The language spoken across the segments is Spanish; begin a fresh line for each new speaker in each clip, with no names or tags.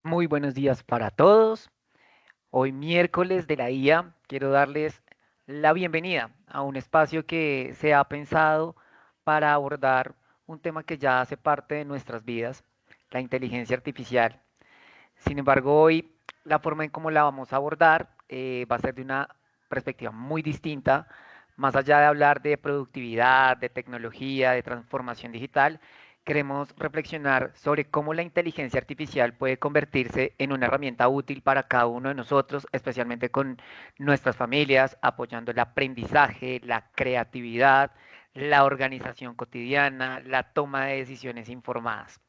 Muy buenos días para todos. Hoy miércoles de la IA quiero darles la bienvenida a un espacio que se ha pensado para abordar un tema que ya hace parte de nuestras vidas, la inteligencia artificial. Sin embargo, hoy la forma en cómo la vamos a abordar va a ser de una perspectiva muy distinta, más allá de hablar de productividad, de tecnología, de transformación digital. Queremos reflexionar sobre cómo la inteligencia artificial puede convertirse en una herramienta útil para cada uno de nosotros, especialmente con nuestras familias, apoyando el aprendizaje, la creatividad, la organización cotidiana, la toma de decisiones informadas.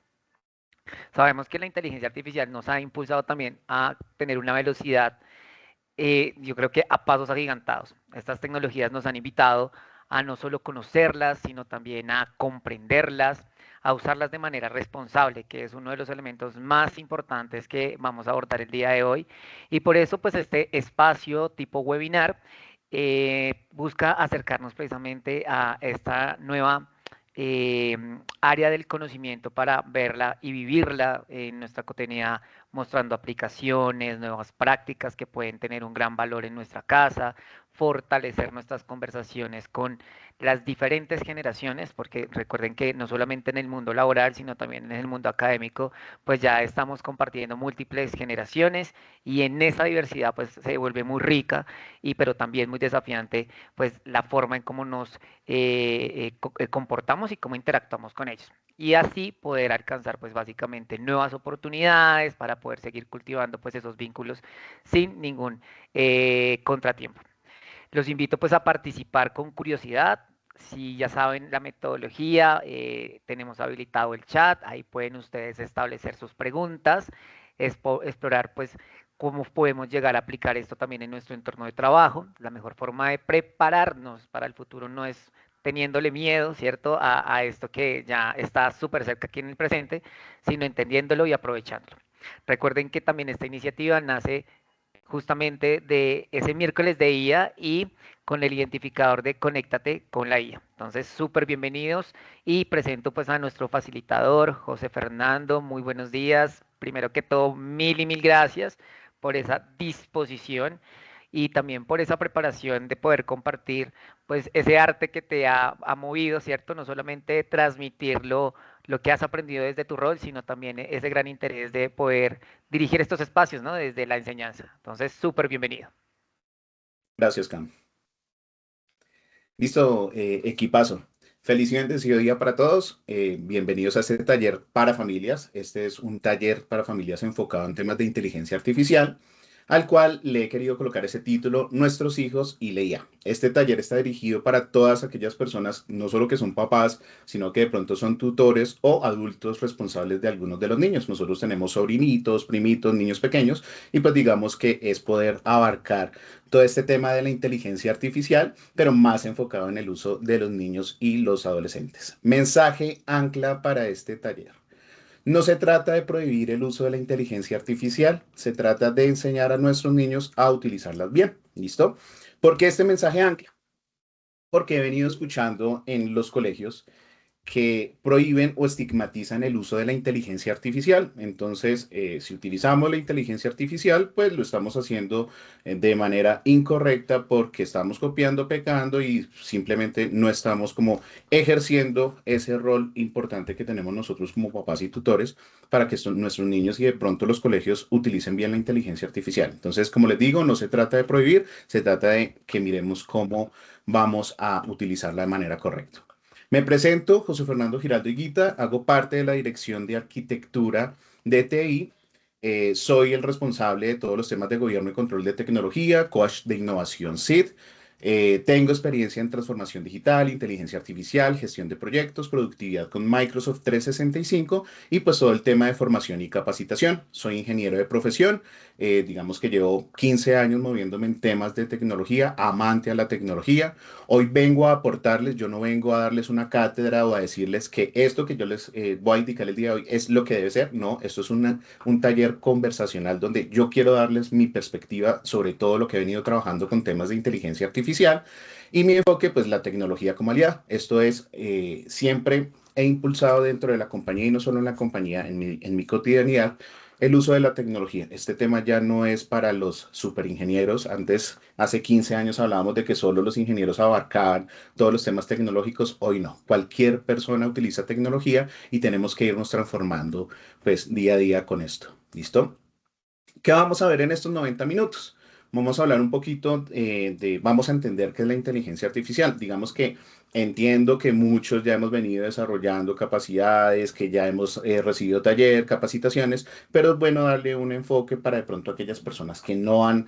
Sabemos que la inteligencia artificial nos ha impulsado también a tener una velocidad, yo creo que a pasos agigantados. Estas tecnologías nos han invitado a no solo conocerlas, sino también a comprenderlas, a usarlas de manera responsable, que es uno de los elementos más importantes que vamos a abordar el día de hoy. Y por eso, pues este espacio tipo webinar busca acercarnos precisamente a esta nueva área del conocimiento para verla y vivirla en nuestra cotidianidad, mostrando aplicaciones, nuevas prácticas que pueden tener un gran valor en nuestra casa, fortalecer nuestras conversaciones con las diferentes generaciones, porque recuerden que no solamente en el mundo laboral, sino también en el mundo académico, pues ya estamos compartiendo múltiples generaciones y en esa diversidad pues se vuelve muy rica y pero también muy desafiante pues la forma en cómo nos comportamos y cómo interactuamos con ellos. Y así poder alcanzar pues básicamente nuevas oportunidades para poder seguir cultivando pues esos vínculos sin ningún contratiempo. Los invito pues a participar con curiosidad. Si ya saben la metodología, tenemos habilitado el chat, ahí pueden ustedes establecer sus preguntas, explorar pues cómo podemos llegar a aplicar esto también en nuestro entorno de trabajo. La mejor forma de prepararnos para el futuro no es teniéndole miedo, ¿cierto?, a esto que ya está súper cerca aquí en el presente, sino entendiéndolo y aprovechándolo. Recuerden que también esta iniciativa nace justamente de ese miércoles de IA y con el identificador de Conéctate con la IA. Entonces, súper bienvenidos y presento pues a nuestro facilitador, José Fernando. Muy buenos días. Primero que todo, mil y mil gracias por esa disposición y también por esa preparación de poder compartir pues ese arte que te ha movido, ¿cierto? No solamente transmitirlo lo que has aprendido desde tu rol, sino también ese gran interés de poder dirigir estos espacios, ¿no? Desde la enseñanza. Entonces, súper bienvenido.
Gracias, Cam. Listo, equipazo. Feliz y bendecido día para todos. Bienvenidos a este taller para familias. Este es un taller para familias enfocado en temas de inteligencia artificial, al cual le he querido colocar ese título, Nuestros hijos y la IA. Este taller está dirigido para todas aquellas personas, no solo que son papás, sino que de pronto son tutores o adultos responsables de algunos de los niños. Nosotros tenemos sobrinitos, primitos, niños pequeños, y pues digamos que es poder abarcar todo este tema de la inteligencia artificial, pero más enfocado en el uso de los niños y los adolescentes. Mensaje ancla para este taller. No se trata de prohibir el uso de la inteligencia artificial, se trata de enseñar a nuestros niños a utilizarlas bien. ¿Listo? ¿Por qué este mensaje ancla? Porque he venido escuchando en los colegios que prohíben o estigmatizan el uso de la inteligencia artificial. Entonces, si utilizamos la inteligencia artificial, pues lo estamos haciendo de manera incorrecta porque estamos copiando, pecando y simplemente no estamos como ejerciendo ese rol importante que tenemos nosotros como papás y tutores para que nuestros niños y de pronto los colegios utilicen bien la inteligencia artificial. Entonces, como les digo, no se trata de prohibir, se trata de que miremos cómo vamos a utilizarla de manera correcta. Me presento, José Fernando Giraldo Higuita, hago parte de la Dirección de Arquitectura de TI. Soy el responsable de todos los temas de gobierno y control de tecnología, coach de innovación SID. Tengo experiencia en transformación digital, inteligencia artificial, gestión de proyectos, productividad con Microsoft 365 y pues todo el tema de formación y capacitación. Soy ingeniero de profesión, digamos que llevo 15 años moviéndome en temas de tecnología, amante a la tecnología. Hoy vengo a aportarles, yo no vengo a darles una cátedra o a decirles que esto que yo les voy a indicar el día de hoy es lo que debe ser. No, esto es un taller conversacional donde yo quiero darles mi perspectiva sobre todo lo que he venido trabajando con temas de inteligencia artificial y mi enfoque, pues la tecnología como aliada. Esto es, siempre he impulsado dentro de la compañía y no solo en la compañía, en mi cotidianidad, el uso de la tecnología. Este tema ya no es para los superingenieros. Antes, hace 15 años hablábamos de que solo los ingenieros abarcaban todos los temas tecnológicos. Hoy no. Cualquier persona utiliza tecnología y tenemos que irnos transformando pues día a día con esto. ¿Listo? ¿Qué vamos a ver en estos 90 minutos? Vamos a hablar un poquito vamos a entender qué es la inteligencia artificial. Digamos que entiendo que muchos ya hemos venido desarrollando capacidades, que ya hemos recibido taller, capacitaciones, pero es bueno darle un enfoque para de pronto aquellas personas que no han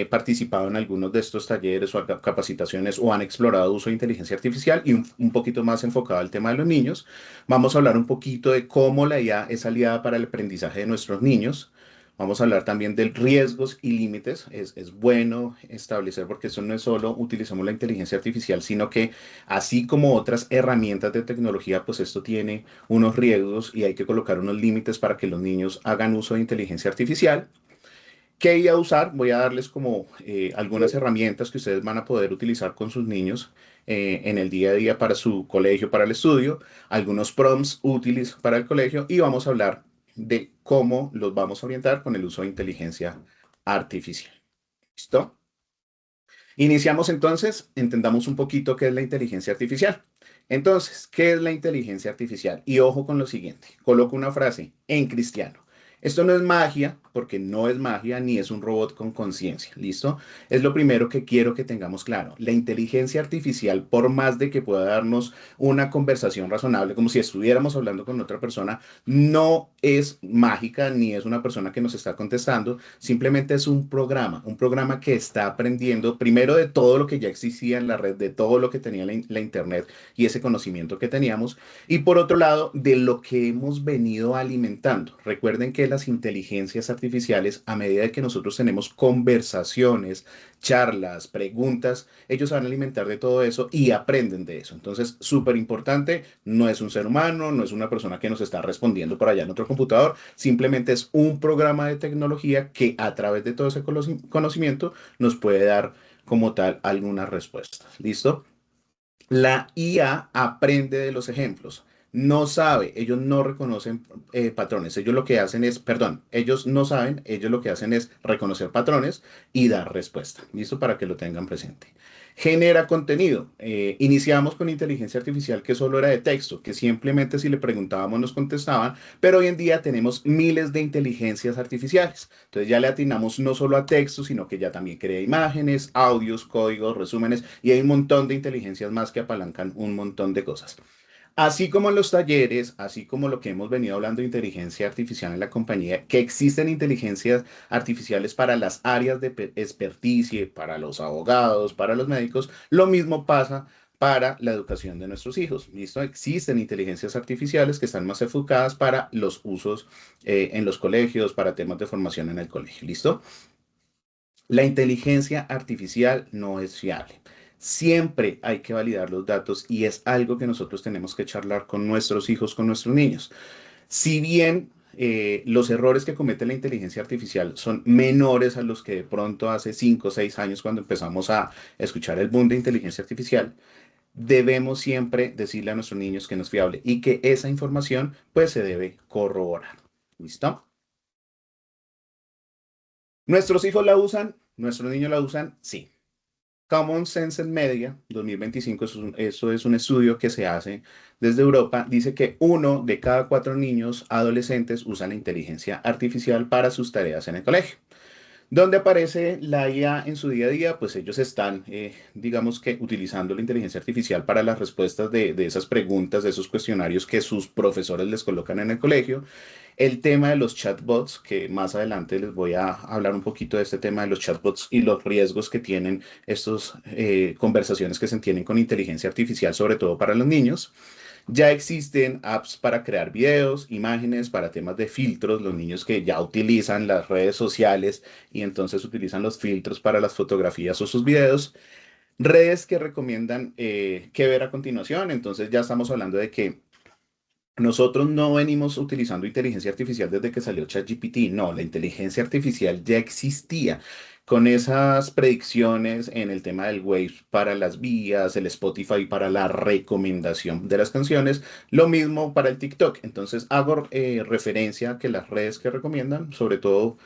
participado en algunos de estos talleres o capacitaciones o han explorado uso de inteligencia artificial y un poquito más enfocado al tema de los niños. Vamos a hablar un poquito de cómo la IA es aliada para el aprendizaje de nuestros niños. Vamos a hablar también de riesgos y límites. Es bueno establecer porque eso no es solo utilizamos la inteligencia artificial, sino que así como otras herramientas de tecnología, pues esto tiene unos riesgos y hay que colocar unos límites para que los niños hagan uso de inteligencia artificial. ¿Qué voy a usar? Voy a darles como algunas herramientas que ustedes van a poder utilizar con sus niños en el día a día para su colegio, para el estudio, algunos prompts útiles para el colegio y vamos a hablar de cómo los vamos a orientar con el uso de inteligencia artificial. ¿Listo? Iniciamos entonces, entendamos un poquito qué es la inteligencia artificial. Entonces, ¿qué es la inteligencia artificial? Y ojo con lo siguiente, coloco una frase en cristiano. Esto no es magia, porque no es magia ni es un robot con conciencia, ¿listo? Es lo primero que quiero que tengamos claro. La inteligencia artificial, por más de que pueda darnos una conversación razonable, como si estuviéramos hablando con otra persona, no es mágica ni es una persona que nos está contestando, simplemente es un programa que está aprendiendo primero de todo lo que ya existía en la red, de todo lo que tenía la Internet y ese conocimiento que teníamos, y por otro lado, de lo que hemos venido alimentando. Recuerden que las inteligencias artificiales, a medida de que nosotros tenemos conversaciones, charlas, preguntas, ellos se van a alimentar de todo eso y aprenden de eso. Entonces, súper importante, no es un ser humano, no es una persona que nos está respondiendo por allá en otro computador, simplemente es un programa de tecnología que a través de todo ese conocimiento nos puede dar como tal algunas respuestas. ¿Listo? La IA aprende de los ejemplos. No sabe, ellos no reconocen patrones. Ellos lo que hacen es, perdón, ellos no saben, ellos lo que hacen es reconocer patrones y dar respuesta. ¿Listo? Para que lo tengan presente. Genera contenido. Iniciamos con inteligencia artificial que solo era de texto, que simplemente si le preguntábamos nos contestaban, pero hoy en día tenemos miles de inteligencias artificiales. Entonces ya le atinamos no solo a texto, sino que ya también crea imágenes, audios, códigos, resúmenes y hay un montón de inteligencias más que apalancan un montón de cosas. Así como en los talleres, así como lo que hemos venido hablando de inteligencia artificial en la compañía, que existen inteligencias artificiales para las áreas de experticia, para los abogados, para los médicos, lo mismo pasa para la educación de nuestros hijos. ¿Listo? Existen inteligencias artificiales que están más enfocadas para los usos en los colegios, para temas de formación en el colegio. ¿Listo? La inteligencia artificial no es fiable. Siempre hay que validar los datos y es algo que nosotros tenemos que charlar con nuestros hijos, con nuestros niños. Si bien los errores que comete la inteligencia artificial son menores a los que de pronto hace 5 o 6 años cuando empezamos a escuchar el boom de inteligencia artificial, debemos siempre decirle a nuestros niños que no es fiable y que esa información pues se debe corroborar. ¿Listo? ¿Nuestros hijos la usan? ¿Nuestros niños la usan? Sí. Common Sense en Media 2025, eso es un estudio que se hace desde Europa, dice que uno de cada cuatro niños adolescentes usa la inteligencia artificial para sus tareas en el colegio. ¿Dónde aparece la IA en su día a día? Pues ellos están, digamos que, utilizando la inteligencia artificial para las respuestas de esas preguntas, de esos cuestionarios que sus profesores les colocan en el colegio. El tema de los chatbots, que más adelante les voy a hablar un poquito de este tema de los chatbots y los riesgos que tienen estas conversaciones que se tienen con inteligencia artificial, sobre todo para los niños. Ya existen apps para crear videos, imágenes, para temas de filtros, los niños que ya utilizan las redes sociales y entonces utilizan los filtros para las fotografías o sus videos. Redes que recomiendan qué ver a continuación, entonces ya estamos hablando de que nosotros no venimos utilizando inteligencia artificial desde que salió ChatGPT, no, la inteligencia artificial ya existía. con esas predicciones en el tema del Waves para las vías, el Spotify para la recomendación de las canciones, lo mismo para el TikTok. Entonces hago referencia a que las redes que recomiendan, sobre todo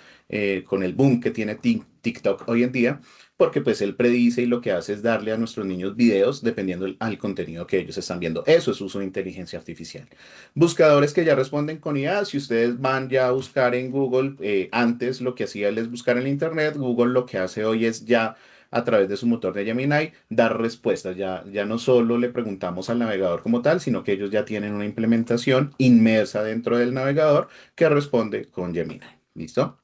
con el boom que tiene TikTok hoy en día, porque pues él predice y lo que hace es darle a nuestros niños videos dependiendo al contenido que ellos están viendo. Eso es uso de inteligencia artificial. Buscadores que ya responden con IA. Si ustedes van ya a buscar en Google, antes lo que hacía él es buscar en Internet. Google lo que hace hoy es ya a través de su motor de Gemini dar respuestas. Ya no solo le preguntamos al navegador como tal, sino que ellos ya tienen una implementación inmersa dentro del navegador que responde con Gemini. ¿Listo?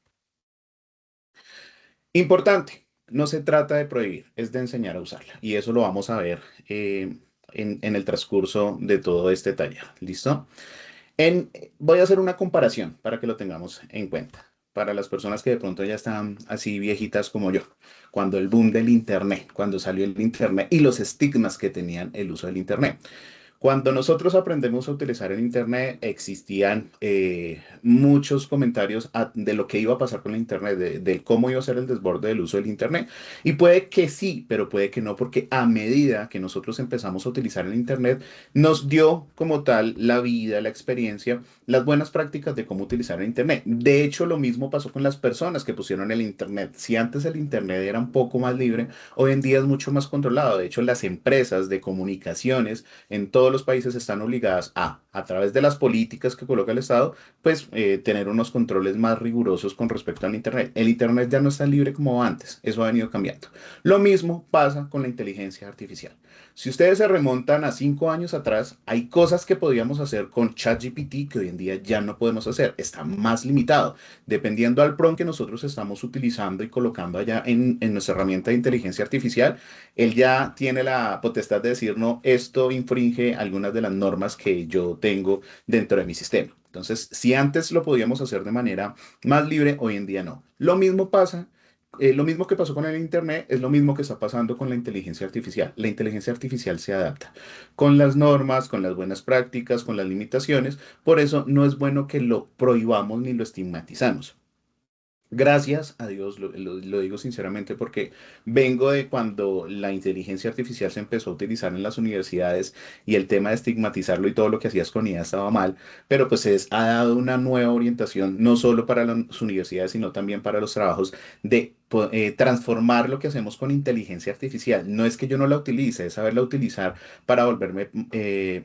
Importante, no se trata de prohibir, es de enseñar a usarla. Y eso lo vamos a ver en el transcurso de todo este taller. ¿Listo? Voy a hacer una comparación para que lo tengamos en cuenta. Para las personas que de pronto ya están así viejitas como yo, cuando el boom del Internet, cuando salió el Internet y los estigmas que tenían el uso del Internet. Cuando nosotros aprendemos a utilizar el Internet, existían muchos comentarios de lo que iba a pasar con el Internet, de cómo iba a ser el desborde del uso del Internet. Y puede que sí, pero puede que no, porque a medida que nosotros empezamos a utilizar el Internet, nos dio como tal la vida, la experiencia, las buenas prácticas de cómo utilizar el Internet. De hecho, lo mismo pasó con las personas que pusieron el Internet. Si antes el Internet era un poco más libre, hoy en día es mucho más controlado. De hecho, las empresas de comunicaciones en todos los países están obligadas a través de las políticas que coloca el Estado, pues tener unos controles más rigurosos con respecto al Internet. El Internet ya no es tan libre como antes, eso ha venido cambiando. Lo mismo pasa con la inteligencia artificial. Si ustedes se remontan a 5 años atrás, hay cosas que podíamos hacer con ChatGPT que hoy en día ya no podemos hacer. Está más limitado. Dependiendo al prompt que nosotros estamos utilizando y colocando allá en nuestra herramienta de inteligencia artificial, él ya tiene la potestad de decir, no, esto infringe algunas de las normas que yo tengo dentro de mi sistema. Entonces, si antes lo podíamos hacer de manera más libre, hoy en día no. Lo mismo que pasó con el Internet es lo mismo que está pasando con la inteligencia artificial. La inteligencia artificial se adapta con las normas, con las buenas prácticas, con las limitaciones. Por eso no es bueno que lo prohibamos ni lo estigmatizamos. Gracias a Dios, lo digo sinceramente porque vengo de cuando la inteligencia artificial se empezó a utilizar en las universidades y el tema de estigmatizarlo y todo lo que hacías con ella estaba mal, pero pues ha dado una nueva orientación no solo para las universidades, sino también para los trabajos de transformar lo que hacemos con inteligencia artificial. No es que yo no la utilice, es saberla utilizar para volverme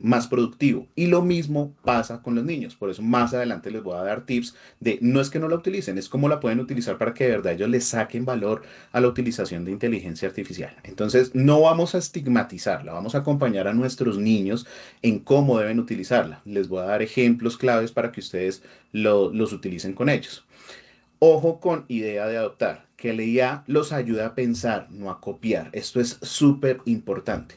más productivo. Y lo mismo pasa con los niños, por eso más adelante les voy a dar tips de no es que no la utilicen, es cómo la pueden utilizar para que de verdad ellos le saquen valor a la utilización de inteligencia artificial. Entonces, no vamos a estigmatizarla, vamos a acompañar a nuestros niños en cómo deben utilizarla. Les voy a dar ejemplos claves para que ustedes los utilicen con ellos. Ojo con idea de adoptar, que la IA los ayuda a pensar, no a copiar. Esto es súper importante.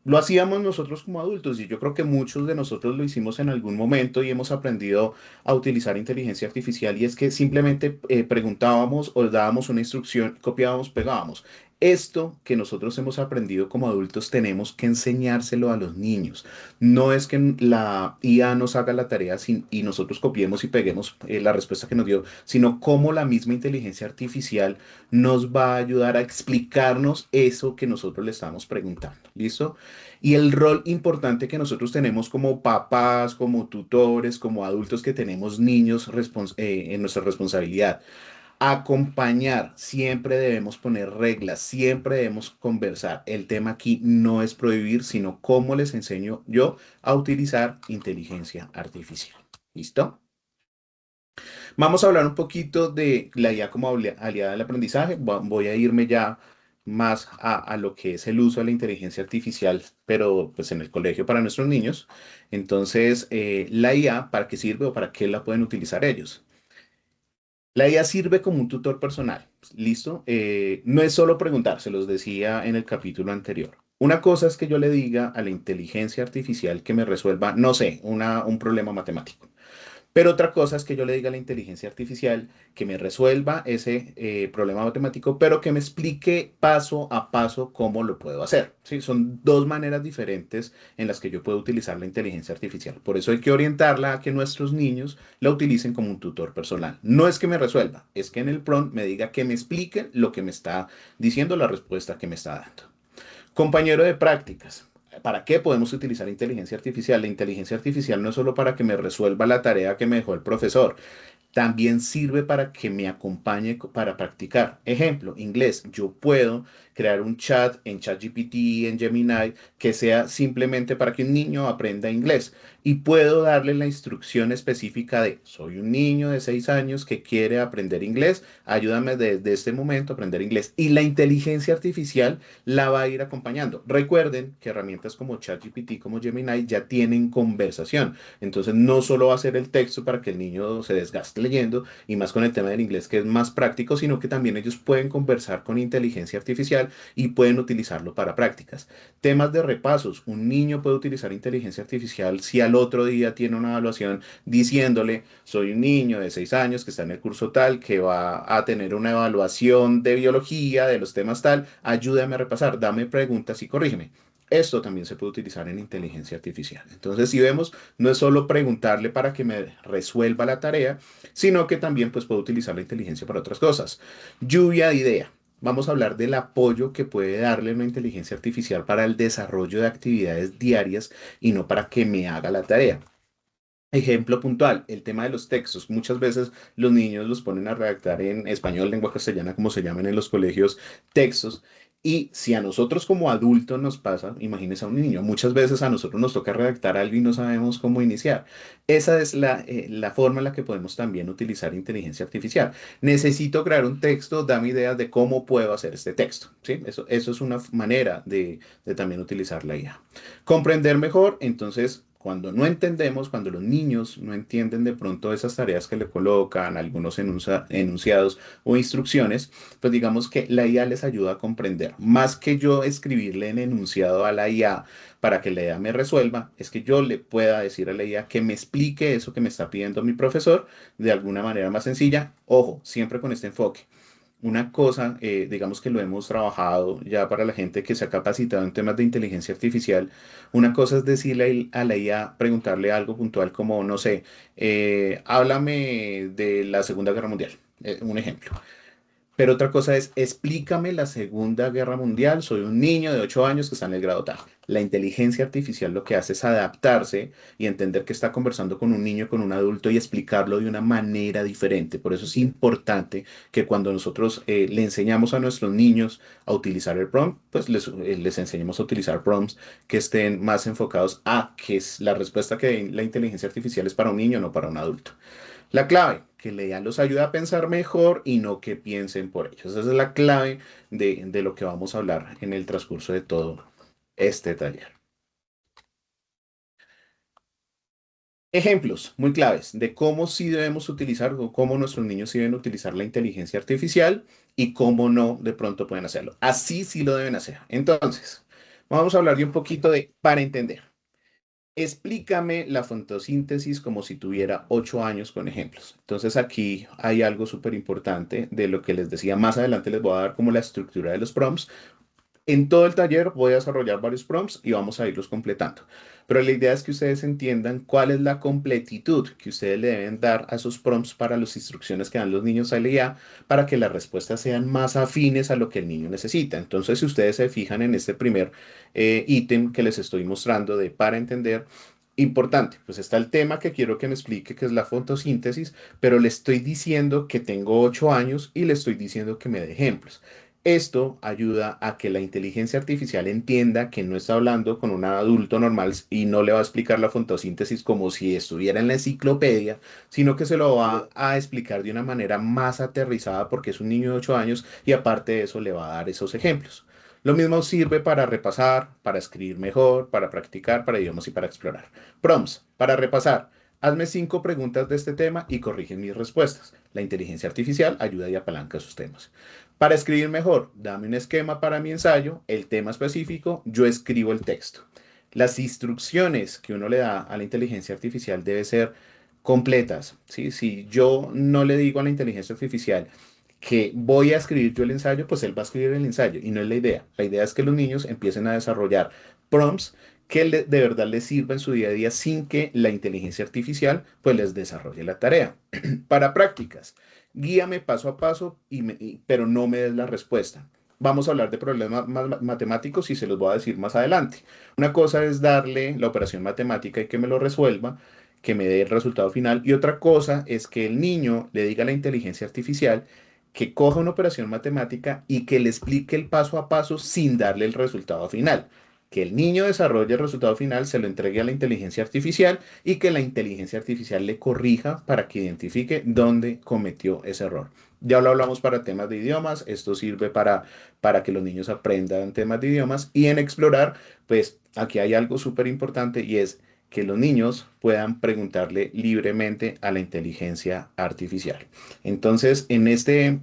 Lo hacíamos nosotros como adultos y yo creo que muchos de nosotros lo hicimos en algún momento y hemos aprendido a utilizar inteligencia artificial y es que simplemente preguntábamos o dábamos una instrucción, copiábamos, pegábamos. Esto que nosotros hemos aprendido como adultos tenemos que enseñárselo a los niños. No es que la IA nos haga la tarea y nosotros copiemos y peguemos la respuesta que nos dio, sino cómo la misma inteligencia artificial nos va a ayudar a explicarnos eso que nosotros le estamos preguntando. ¿Listo? Y el rol importante que nosotros tenemos como papás, como tutores, como adultos que tenemos niños en nuestra responsabilidad. Acompañar, siempre debemos poner reglas, siempre debemos conversar. El tema aquí no es prohibir, sino cómo les enseño yo a utilizar inteligencia artificial. ¿Listo? Vamos a hablar un poquito de la IA como aliada del aprendizaje. Voy a irme ya más a lo que es el uso de la inteligencia artificial, pero pues en el colegio para nuestros niños. Entonces, la IA, ¿para qué sirve o para qué la pueden utilizar ellos? La IA sirve como un tutor personal, ¿listo? No es solo preguntar, se los decía en el capítulo anterior. Una cosa es que yo le diga a la inteligencia artificial que me resuelva, no sé, un problema matemático. Pero otra cosa es que yo le diga a la inteligencia artificial que me resuelva ese problema matemático, pero que me explique paso a paso cómo lo puedo hacer. ¿Sí? Son dos maneras diferentes en las que yo puedo utilizar la inteligencia artificial. Por eso hay que orientarla a que nuestros niños la utilicen como un tutor personal. No es que me resuelva, es que en el prompt me diga que me explique lo que me está diciendo, la respuesta que me está dando. Compañero de prácticas. ¿Para qué podemos utilizar inteligencia artificial? La inteligencia artificial no es solo para que me resuelva la tarea que me dejó el profesor, también sirve para que me acompañe para practicar. Ejemplo, inglés. Yo puedo crear un chat en ChatGPT, en Gemini, que sea simplemente para que un niño aprenda inglés. Y puedo darle la instrucción específica de, soy un niño de 6 años que quiere aprender inglés, ayúdame desde este momento a aprender inglés. Y la inteligencia artificial la va a ir acompañando. Recuerden que herramientas como ChatGPT, como Gemini, ya tienen conversación. Entonces, no solo va a ser el texto para que el niño se desgaste leyendo, y más con el tema del inglés que es más práctico, sino que también ellos pueden conversar con inteligencia artificial y pueden utilizarlo para prácticas. Temas de repasos. Un niño puede utilizar inteligencia artificial si al otro día tiene una evaluación diciéndole, soy un niño de 6 años que está en el curso tal, que va a tener una evaluación de biología, de los temas tal, ayúdame a repasar, dame preguntas y corrígeme. Esto también se puede utilizar en inteligencia artificial. Entonces, si vemos, no es solo preguntarle para que me resuelva la tarea, sino que también pues, puedo utilizar la inteligencia para otras cosas. Lluvia de idea. Vamos a hablar del apoyo que puede darle una inteligencia artificial para el desarrollo de actividades diarias y no para que me haga la tarea. Ejemplo puntual, el tema de los textos. Muchas veces los niños los ponen a redactar en español, lengua castellana, como se llaman en los colegios, textos. Y si a nosotros como adultos nos pasa, imagínense a un niño, muchas veces a nosotros nos toca redactar algo y no sabemos cómo iniciar. Esa es la forma en la que podemos también utilizar inteligencia artificial. Necesito crear un texto, dame ideas de cómo puedo hacer este texto. ¿Sí? Eso es una manera de también utilizar la IA. Comprender mejor, entonces, cuando no entendemos, cuando los niños no entienden de pronto esas tareas que le colocan, algunos enunciados o instrucciones, pues digamos que la IA les ayuda a comprender. Más que yo escribirle en enunciado a la IA para que la IA me resuelva, es que yo le pueda decir a la IA que me explique eso que me está pidiendo mi profesor de alguna manera más sencilla. Ojo, siempre con este enfoque. Una cosa, digamos que lo hemos trabajado ya para la gente que se ha capacitado en temas de inteligencia artificial. Una cosa es decirle a la IA, preguntarle algo puntual como, no sé, háblame de la Segunda Guerra Mundial, un ejemplo. Pero otra cosa es, explícame la Segunda Guerra Mundial. Soy un niño de 8 años que está en el grado tal. La inteligencia artificial lo que hace es adaptarse y entender que está conversando con un niño, con un adulto y explicarlo de una manera diferente. Por eso es importante que cuando nosotros le enseñamos a nuestros niños a utilizar el prompt, pues les enseñemos a utilizar prompts que estén más enfocados a que es la respuesta que la inteligencia artificial es para un niño, no para un adulto. La clave, que la IA los ayuda a pensar mejor y no que piensen por ellos. Esa es la clave de lo que vamos a hablar en el transcurso de todo este taller. Ejemplos muy claves de cómo sí debemos utilizar o cómo nuestros niños sí deben utilizar la inteligencia artificial y cómo no de pronto pueden hacerlo. Así sí lo deben hacer. Entonces, vamos a hablar de un poquito de para entender. Explícame la fotosíntesis como si tuviera 8 años con ejemplos. Entonces aquí hay algo súper importante de lo que les decía. Más adelante les voy a dar como la estructura de los prompts. En todo el taller voy a desarrollar varios prompts y vamos a irlos completando. Pero la idea es que ustedes entiendan cuál es la completitud que ustedes le deben dar a esos prompts para las instrucciones que dan los niños a la IA para que las respuestas sean más afines a lo que el niño necesita. Entonces, si ustedes se fijan en este primer ítem que les estoy mostrando de para entender, importante, pues está el tema que quiero que me explique, que es la fotosíntesis, pero le estoy diciendo que tengo 8 años y le estoy diciendo que me dé ejemplos. Esto ayuda a que la inteligencia artificial entienda que no está hablando con un adulto normal y no le va a explicar la fotosíntesis como si estuviera en la enciclopedia, sino que se lo va a explicar de una manera más aterrizada porque es un niño de 8 años y aparte de eso le va a dar esos ejemplos. Lo mismo sirve para repasar, para escribir mejor, para practicar, para idiomas y para explorar. Prompts, para repasar. Hazme 5 preguntas de este tema y corrige mis respuestas. La inteligencia artificial ayuda y apalanca sus temas. Para escribir mejor, dame un esquema para mi ensayo, el tema específico, yo escribo el texto. Las instrucciones que uno le da a la inteligencia artificial debe ser completas, ¿sí? Si yo no le digo a la inteligencia artificial que voy a escribir yo el ensayo, pues él va a escribir el ensayo y no es la idea. La idea es que los niños empiecen a desarrollar prompts que de verdad les sirva en su día a día sin que la inteligencia artificial pues les desarrolle la tarea. Para prácticas, guíame paso a paso, pero no me des la respuesta. Vamos a hablar de problemas matemáticos y se los voy a decir más adelante. Una cosa es darle la operación matemática y que me lo resuelva, que me dé el resultado final. Y otra cosa es que el niño le diga a la inteligencia artificial que coja una operación matemática y que le explique el paso a paso sin darle el resultado final. Que el niño desarrolle el resultado final, se lo entregue a la inteligencia artificial y que la inteligencia artificial le corrija para que identifique dónde cometió ese error. Ya lo hablamos para temas de idiomas, esto sirve para que los niños aprendan temas de idiomas y en explorar, pues aquí hay algo súper importante y es que los niños puedan preguntarle libremente a la inteligencia artificial. Entonces, en este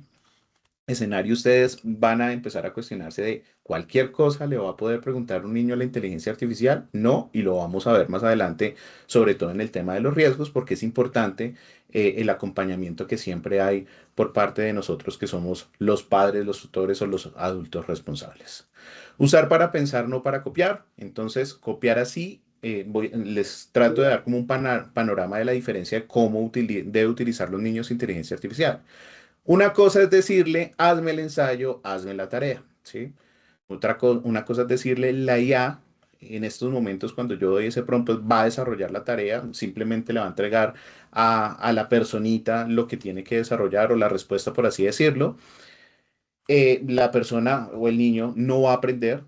escenario, ustedes van a empezar a cuestionarse de cualquier cosa le va a poder preguntar un niño a la inteligencia artificial. No, y lo vamos a ver más adelante, sobre todo en el tema de los riesgos, porque es importante el acompañamiento que siempre hay por parte de nosotros que somos los padres, los tutores o los adultos responsables. Usar para pensar, no para copiar. Entonces, copiar así. Les trato de dar como un panorama de la diferencia de cómo debe utilizar los niños inteligencia artificial. Una cosa es decirle, hazme el ensayo, hazme la tarea, ¿sí? Una cosa es decirle, la IA en estos momentos, cuando yo doy ese prompt, pues va a desarrollar la tarea, simplemente le va a entregar a la personita lo que tiene que desarrollar o la respuesta, por así decirlo. La persona o el niño no va a aprender,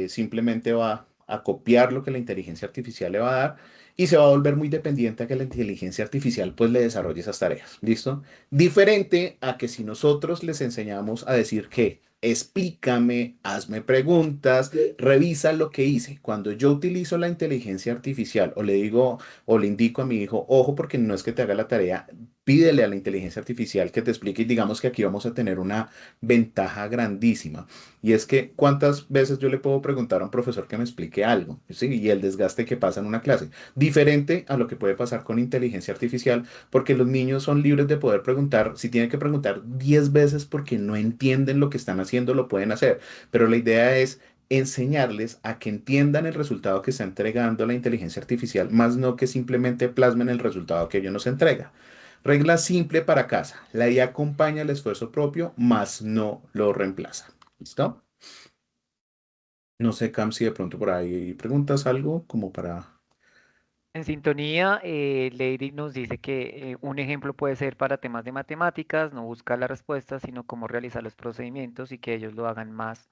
simplemente va a copiar lo que la inteligencia artificial le va a dar y se va a volver muy dependiente a que la inteligencia artificial pues le desarrolle esas tareas. ¿Listo? Diferente a que si nosotros les enseñamos a decir que explícame, hazme preguntas, revisa lo que hice. Cuando yo utilizo la inteligencia artificial o le digo o le indico a mi hijo, ojo, porque no es que te haga la tarea, pídele a la inteligencia artificial que te explique y digamos que aquí vamos a tener una ventaja grandísima. Y es que cuántas veces yo le puedo preguntar a un profesor que me explique algo, ¿sí? Y el desgaste que pasa en una clase. Diferente a lo que puede pasar con inteligencia artificial, porque los niños son libres de poder preguntar. Si tienen que preguntar 10 veces porque no entienden lo que están haciendo, lo pueden hacer. Pero la idea es enseñarles a que entiendan el resultado que está entregando la inteligencia artificial, más no que simplemente plasmen el resultado que ellos nos entrega. Regla simple para casa. La IA acompaña el esfuerzo propio, mas no lo reemplaza. ¿Listo? No sé, Cam, si de pronto por ahí preguntas algo como para...
En sintonía, Lady nos dice que un ejemplo puede ser para temas de matemáticas, no buscar la respuesta, sino cómo realizar los procedimientos y que ellos lo hagan más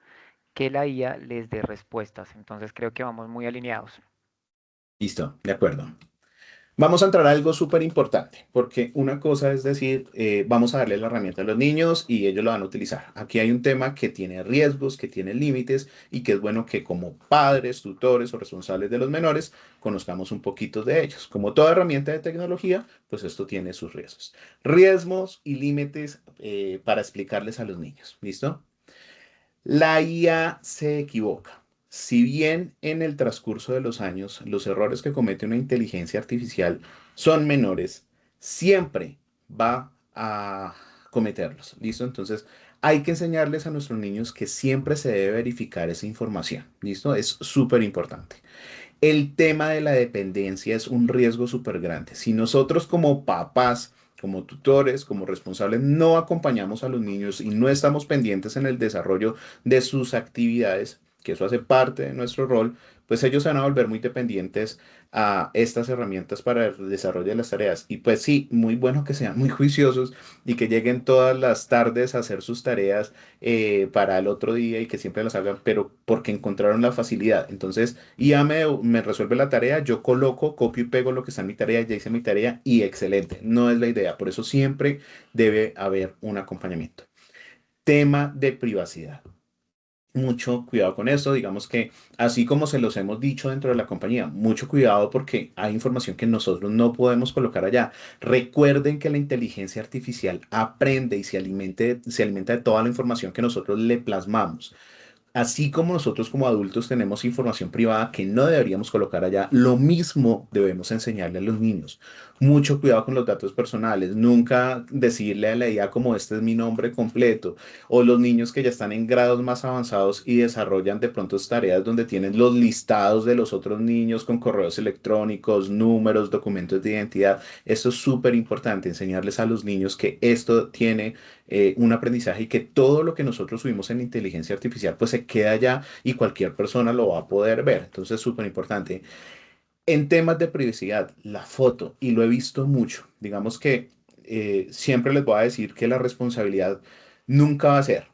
que la IA les dé respuestas. Entonces creo que vamos muy alineados.
Listo, de acuerdo. Vamos a entrar a algo súper importante, porque una cosa es decir, vamos a darle la herramienta a los niños y ellos la van a utilizar. Aquí hay un tema que tiene riesgos, que tiene límites y que es bueno que como padres, tutores o responsables de los menores conozcamos un poquito de ellos. Como toda herramienta de tecnología, pues esto tiene sus riesgos. Riesgos y límites para explicarles a los niños. ¿Listo? La IA se equivoca. Si bien en el transcurso de los años los errores que comete una inteligencia artificial son menores, siempre va a cometerlos. ¿Listo? Entonces, hay que enseñarles a nuestros niños que siempre se debe verificar esa información. ¿Listo? Es súper importante. El tema de la dependencia es un riesgo súper grande. Si nosotros como papás, como tutores, como responsables, no acompañamos a los niños y no estamos pendientes en el desarrollo de sus actividades, que eso hace parte de nuestro rol, pues ellos se van a volver muy dependientes a estas herramientas para el desarrollo de las tareas. Y pues sí, muy bueno que sean muy juiciosos y que lleguen todas las tardes a hacer sus tareas para el otro día y que siempre las hagan, pero porque encontraron la facilidad. Entonces, y ya me resuelve la tarea, yo coloco, copio y pego lo que está en mi tarea, ya hice mi tarea y excelente. No es la idea, por eso siempre debe haber un acompañamiento. Tema de privacidad. Mucho cuidado con esto, digamos que así como se los hemos dicho dentro de la compañía, mucho cuidado porque hay información que nosotros no podemos colocar allá. Recuerden que la inteligencia artificial aprende y se alimenta de toda la información que nosotros le plasmamos. así como nosotros como adultos tenemos información privada que no deberíamos colocar allá, lo mismo debemos enseñarle a los niños. Mucho cuidado con los datos personales, nunca decirle a la IA como este es mi nombre completo, o los niños que ya están en grados más avanzados y desarrollan de pronto tareas donde tienen los listados de los otros niños con correos electrónicos, números, documentos de identidad. Esto es súper importante, enseñarles a los niños que esto tiene un aprendizaje y que todo lo que nosotros subimos en inteligencia artificial pues se queda allá y cualquier persona lo va a poder ver. Entonces, súper importante. En temas de privacidad, la foto, y lo he visto mucho, digamos que siempre les voy a decir que la responsabilidad nunca va a ser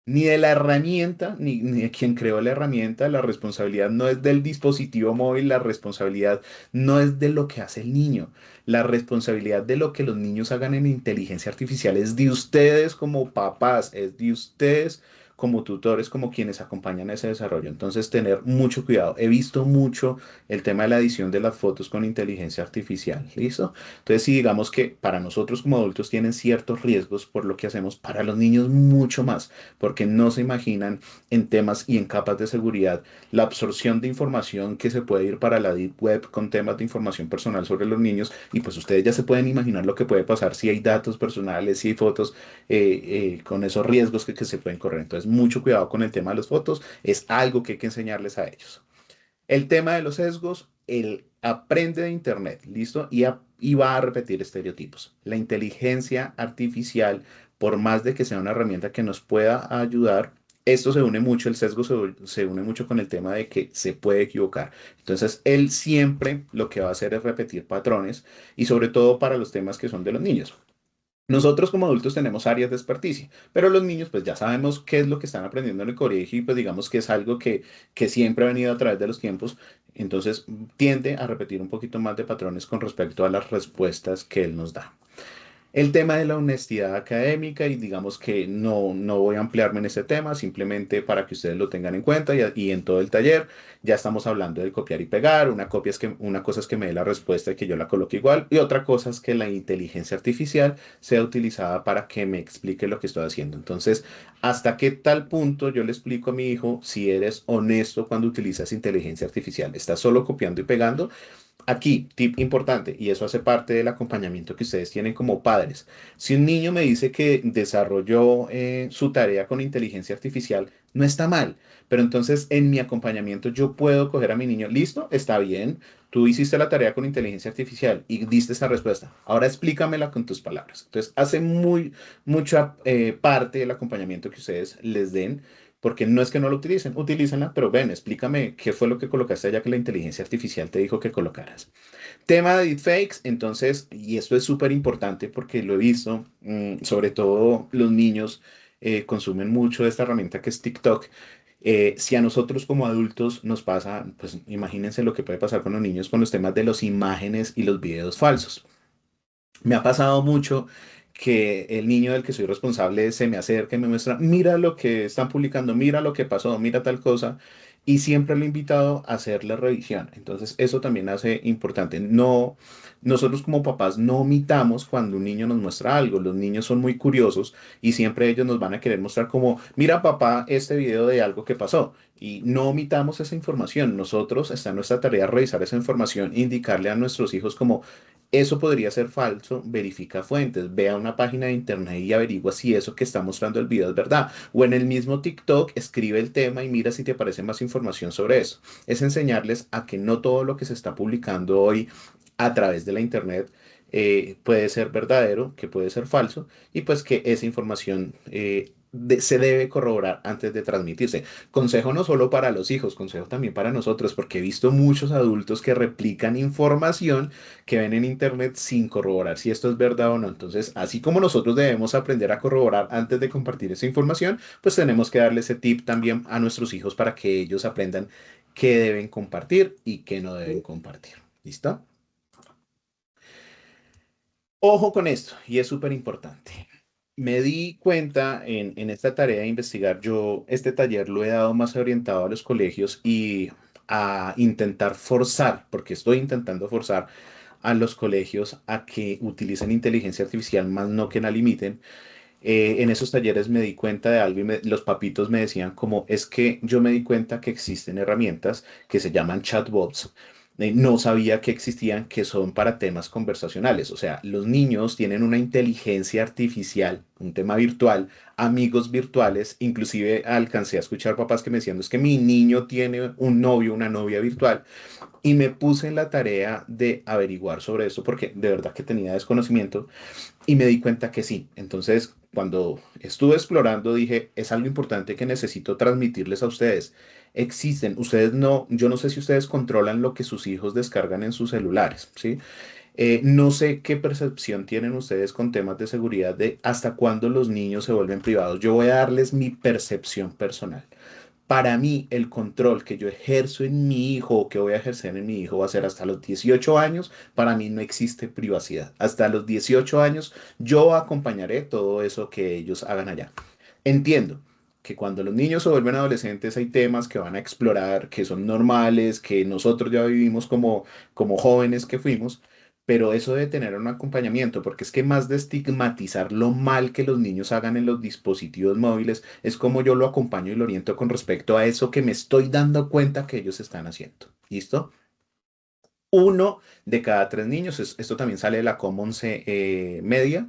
ni de la herramienta, ni de quien creó la herramienta. La responsabilidad no es del dispositivo móvil, la responsabilidad no es de lo que hace el niño. La responsabilidad de lo que los niños hagan en inteligencia artificial es de ustedes como papás, es de ustedes como tutores, como quienes acompañan ese desarrollo. Entonces, tener mucho cuidado. He visto mucho el tema de la edición de las fotos con inteligencia artificial. ¿Listo? Entonces, si digamos que para nosotros como adultos tienen ciertos riesgos por lo que hacemos, para los niños mucho más porque no se imaginan en temas y en capas de seguridad la absorción de información que se puede ir para la Deep Web con temas de información personal sobre los niños y pues ustedes ya se pueden imaginar lo que puede pasar si hay datos personales, si hay fotos, con esos riesgos que se pueden correr. Entonces, mucho cuidado con el tema de las fotos, es algo que hay que enseñarles a ellos. El tema de los sesgos, el aprende de Internet, ¿listo? Y va a repetir estereotipos. La inteligencia artificial, por más de que sea una herramienta que nos pueda ayudar, esto se une mucho, el sesgo se une mucho con el tema de que se puede equivocar. Entonces, él siempre lo que va a hacer es repetir patrones y sobre todo para los temas que son de los niños. Nosotros como adultos tenemos áreas de experticia, pero los niños pues ya sabemos qué es lo que están aprendiendo en el colegio y pues digamos que es algo que siempre ha venido a través de los tiempos, entonces tiende a repetir un poquito más de patrones con respecto a las respuestas que él nos da. El tema de la honestidad académica y digamos que no voy a ampliarme en ese tema, simplemente para que ustedes lo tengan en cuenta y en todo el taller ya estamos hablando de copiar y pegar. Una cosa es que me dé la respuesta y que yo la coloque igual y otra cosa es que la inteligencia artificial sea utilizada para que me explique lo que estoy haciendo. Entonces, ¿hasta qué tal punto yo le explico a mi hijo si eres honesto cuando utilizas inteligencia artificial? ¿Estás solo copiando y pegando? Aquí, tip importante, y eso hace parte del acompañamiento que ustedes tienen como padres. Si un niño me dice que desarrolló su tarea con inteligencia artificial, no está mal, pero entonces en mi acompañamiento yo puedo coger a mi niño, listo, está bien, tú hiciste la tarea con inteligencia artificial y diste esa respuesta, ahora explícamela con tus palabras. Entonces, hace mucha parte del acompañamiento que ustedes les den porque no es que no lo utilicen, utilícenla, pero ven, explícame qué fue lo que colocaste allá que la inteligencia artificial te dijo que colocaras. Tema de deepfakes, entonces, y esto es súper importante porque lo he visto, sobre todo los niños consumen mucho de esta herramienta que es TikTok. Si a nosotros como adultos nos pasa, pues imagínense lo que puede pasar con los niños con los temas de las imágenes y los videos falsos. Me ha pasado mucho que el niño del que soy responsable se me acerca y me muestra, mira lo que están publicando, mira lo que pasó, mira tal cosa, y siempre lo he invitado a hacer la revisión. Entonces, eso también hace importante. No, nosotros como papás no omitamos cuando un niño nos muestra algo. Los niños son muy curiosos y siempre ellos nos van a querer mostrar como, mira papá, este video de algo que pasó. Y no omitamos esa información. Nosotros está en nuestra tarea revisar esa información, indicarle a nuestros hijos como eso podría ser falso, verifica fuentes, ve a una página de internet y averigua si eso que está mostrando el video es verdad. O en el mismo TikTok, escribe el tema y mira si te aparece más información sobre eso. Es enseñarles a que no todo lo que se está publicando hoy a través de la internet puede ser verdadero, que puede ser falso, y pues que esa información se debe corroborar antes de transmitirse. Consejo no solo para los hijos, consejo también para nosotros, porque he visto muchos adultos que replican información que ven en internet sin corroborar si esto es verdad o no. Entonces, así como nosotros debemos aprender a corroborar antes de compartir esa información, pues tenemos que darle ese tip también a nuestros hijos para que ellos aprendan qué deben compartir y qué no deben compartir. ¿Listo? Ojo con esto, y es súper importante. Me di cuenta en esta tarea de investigar, yo este taller lo he dado más orientado a los colegios y a intentar forzar, porque estoy intentando forzar a los colegios a que utilicen inteligencia artificial, más no que la limiten. En esos talleres me di cuenta de algo y los papitos me decían como, es que yo me di cuenta que existen herramientas que se llaman chatbots. No sabía que existían, que son para temas conversacionales. O sea, los niños tienen una inteligencia artificial, un tema virtual, amigos virtuales. Inclusive alcancé a escuchar papás que me decían, es que mi niño tiene un novio, una novia virtual. Y me puse en la tarea de averiguar sobre esto porque de verdad que tenía desconocimiento y me di cuenta que sí. Entonces, cuando estuve explorando, dije, es algo importante que necesito transmitirles a ustedes. Existen, ustedes no, yo no sé si ustedes controlan lo que sus hijos descargan en sus celulares, ¿sí? No sé qué percepción tienen ustedes con temas de seguridad de hasta cuándo los niños se vuelven privados. Yo voy a darles mi percepción personal. Para mí, el control que yo ejerzo en mi hijo o que voy a ejercer en mi hijo va a ser hasta los 18 años. Para mí no existe privacidad. Hasta los 18 años yo acompañaré todo eso que ellos hagan allá. Entiendo que cuando los niños se vuelven adolescentes hay temas que van a explorar, que son normales, que nosotros ya vivimos como jóvenes que fuimos, pero eso de tener un acompañamiento, porque es que más de estigmatizar lo mal que los niños hagan en los dispositivos móviles, es como yo lo acompaño y lo oriento con respecto a eso que me estoy dando cuenta que ellos están haciendo. ¿Listo? Uno de cada tres niños, esto también sale de la Commons Media,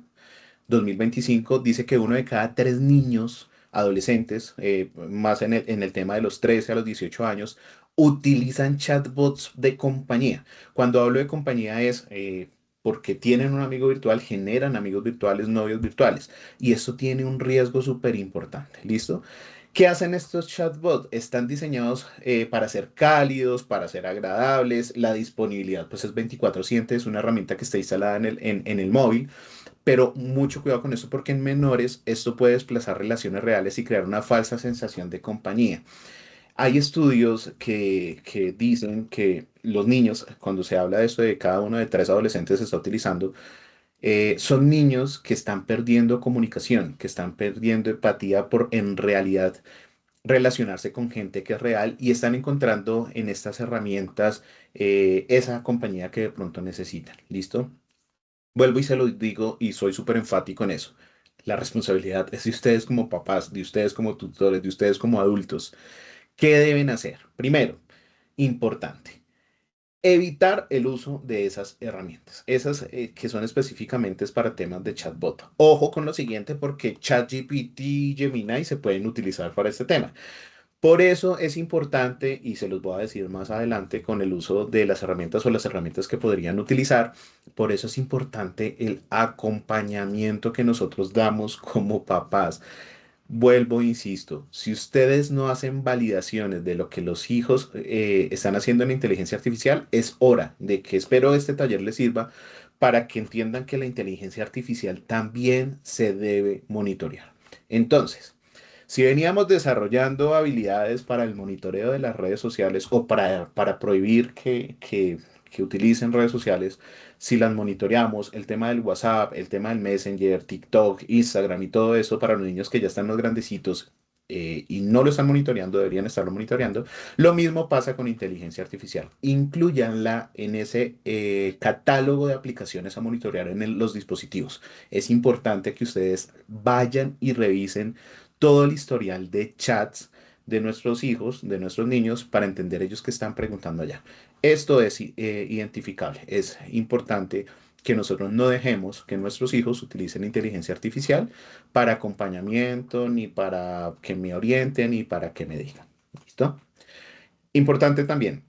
2025 dice que uno de cada tres niños adolescentes, más en el tema de los 13 a los 18 años, utilizan chatbots de compañía. Cuando hablo de compañía es porque tienen un amigo virtual, generan amigos virtuales, novios virtuales. Y esto tiene un riesgo súper importante. ¿Listo? ¿Qué hacen estos chatbots? Están diseñados para ser cálidos, para ser agradables. La disponibilidad pues es 24/7, es una herramienta que está instalada en el móvil. Pero mucho cuidado con esto porque en menores esto puede desplazar relaciones reales y crear una falsa sensación de compañía. Hay estudios que dicen que los niños, cuando se habla de esto de cada uno de tres adolescentes se está utilizando, son niños que están perdiendo comunicación, que están perdiendo empatía por en realidad relacionarse con gente que es real y están encontrando en estas herramientas esa compañía que de pronto necesitan. ¿Listo? Vuelvo y se lo digo y soy súper enfático en eso. La responsabilidad es de ustedes como papás, de ustedes como tutores, de ustedes como adultos. ¿Qué deben hacer? Primero, importante, evitar el uso de esas herramientas, esas que son específicamente para temas de chatbot. Ojo con lo siguiente porque ChatGPT y Gemini se pueden utilizar para este tema. Por eso es importante, y se los voy a decir más adelante con el uso de las herramientas o las herramientas que podrían utilizar, por eso es importante el acompañamiento que nosotros damos como papás. Vuelvo, insisto, si ustedes no hacen validaciones de lo que los hijos están haciendo en la inteligencia artificial, es hora de que espero este taller les sirva para que entiendan que la inteligencia artificial también se debe monitorear. Entonces, si veníamos desarrollando habilidades para el monitoreo de las redes sociales o para prohibir que utilicen redes sociales, si las monitoreamos, el tema del WhatsApp, el tema del Messenger, TikTok, Instagram y todo eso para los niños que ya están más grandecitos y no lo están monitoreando, deberían estarlo monitoreando. Lo mismo pasa con inteligencia artificial. Incluyanla en ese catálogo de aplicaciones a monitorear en los dispositivos. Es importante que ustedes vayan y revisen todo el historial de chats de nuestros hijos, de nuestros niños, para entender ellos qué están preguntando allá. Esto es identificable. Es importante que nosotros no dejemos que nuestros hijos utilicen inteligencia artificial para acompañamiento, ni para que me orienten, ni para que me digan. ¿Listo? Importante también,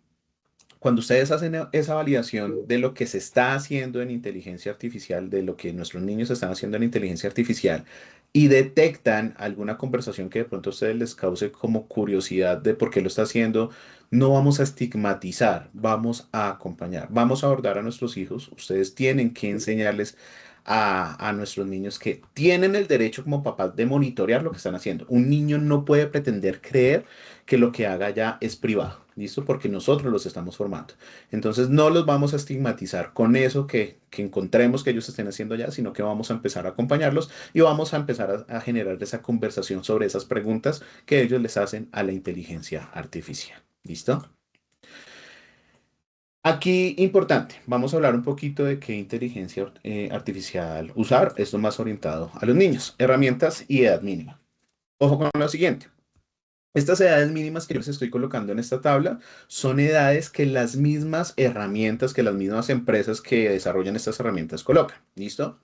cuando ustedes hacen esa validación de lo que se está haciendo en inteligencia artificial, de lo que nuestros niños están haciendo en inteligencia artificial, y detectan alguna conversación que de pronto a ustedes les cause como curiosidad de por qué lo está haciendo, no vamos a estigmatizar, vamos a acompañar, vamos a abordar a nuestros hijos. Ustedes tienen que enseñarles a nuestros niños que tienen el derecho como papás de monitorear lo que están haciendo. Un niño no puede pretender creer que lo que haga ya es privado, ¿listo? Porque nosotros los estamos formando. Entonces no los vamos a estigmatizar con eso que encontremos que ellos estén haciendo ya, sino que vamos a empezar a acompañarlos y vamos a empezar a generar esa conversación sobre esas preguntas que ellos les hacen a la inteligencia artificial. ¿Listo? Aquí, importante, vamos a hablar un poquito de qué inteligencia artificial usar. Esto más orientado a los niños. Herramientas y edad mínima. Ojo con lo siguiente. Estas edades mínimas que yo les estoy colocando en esta tabla son edades que las mismas herramientas, que las mismas empresas que desarrollan estas herramientas colocan. ¿Listo?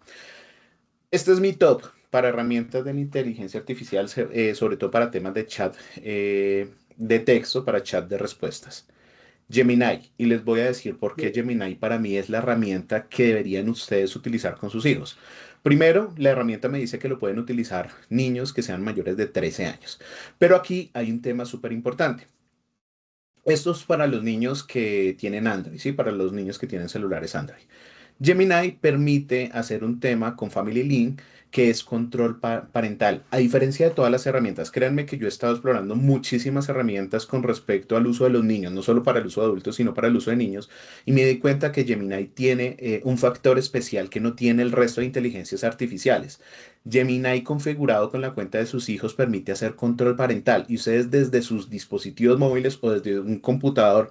Este es mi top para herramientas de la inteligencia artificial, sobre todo para temas de chat de texto, para chat de respuestas. Gemini, y les voy a decir por qué Gemini para mí es la herramienta que deberían ustedes utilizar con sus hijos. Primero, la herramienta me dice que lo pueden utilizar niños que sean mayores de 13 años. Pero aquí hay un tema súper importante. Esto es para los niños que tienen Android, ¿sí? Para los niños que tienen celulares Android. Gemini permite hacer un tema con Family Link que es control parental. A diferencia de todas las herramientas, créanme que yo he estado explorando muchísimas herramientas con respecto al uso de los niños, no solo para el uso de adultos, sino para el uso de niños, y me di cuenta que Gemini tiene un factor especial que no tiene el resto de inteligencias artificiales. Gemini configurado con la cuenta de sus hijos permite hacer control parental y ustedes desde sus dispositivos móviles o desde un computador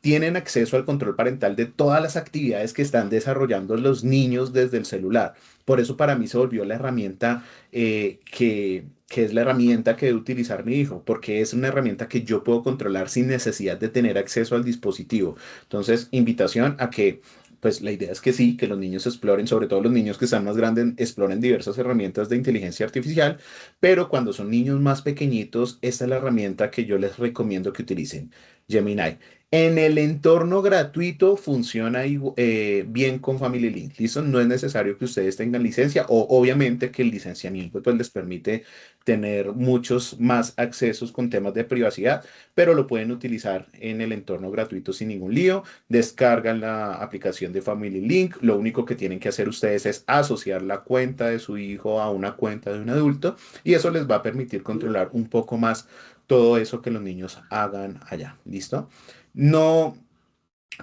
tienen acceso al control parental de todas las actividades que están desarrollando los niños desde el celular. Por eso para mí se volvió la herramienta que es la herramienta que debe utilizar mi hijo, porque es una herramienta que yo puedo controlar sin necesidad de tener acceso al dispositivo. Entonces, invitación a que pues la idea es que sí, que los niños exploren, sobre todo los niños que están más grandes, exploren diversas herramientas de inteligencia artificial, pero cuando son niños más pequeñitos, esta es la herramienta que yo les recomiendo que utilicen, Gemini. En el entorno gratuito funciona bien con Family Link. ¿Listo? No es necesario que ustedes tengan licencia o obviamente que el licenciamiento pues, les permite tener muchos más accesos con temas de privacidad, pero lo pueden utilizar en el entorno gratuito sin ningún lío. Descargan la aplicación de Family Link. Lo único que tienen que hacer ustedes es asociar la cuenta de su hijo a una cuenta de un adulto y eso les va a permitir controlar un poco más todo eso que los niños hagan allá. ¿Listo? No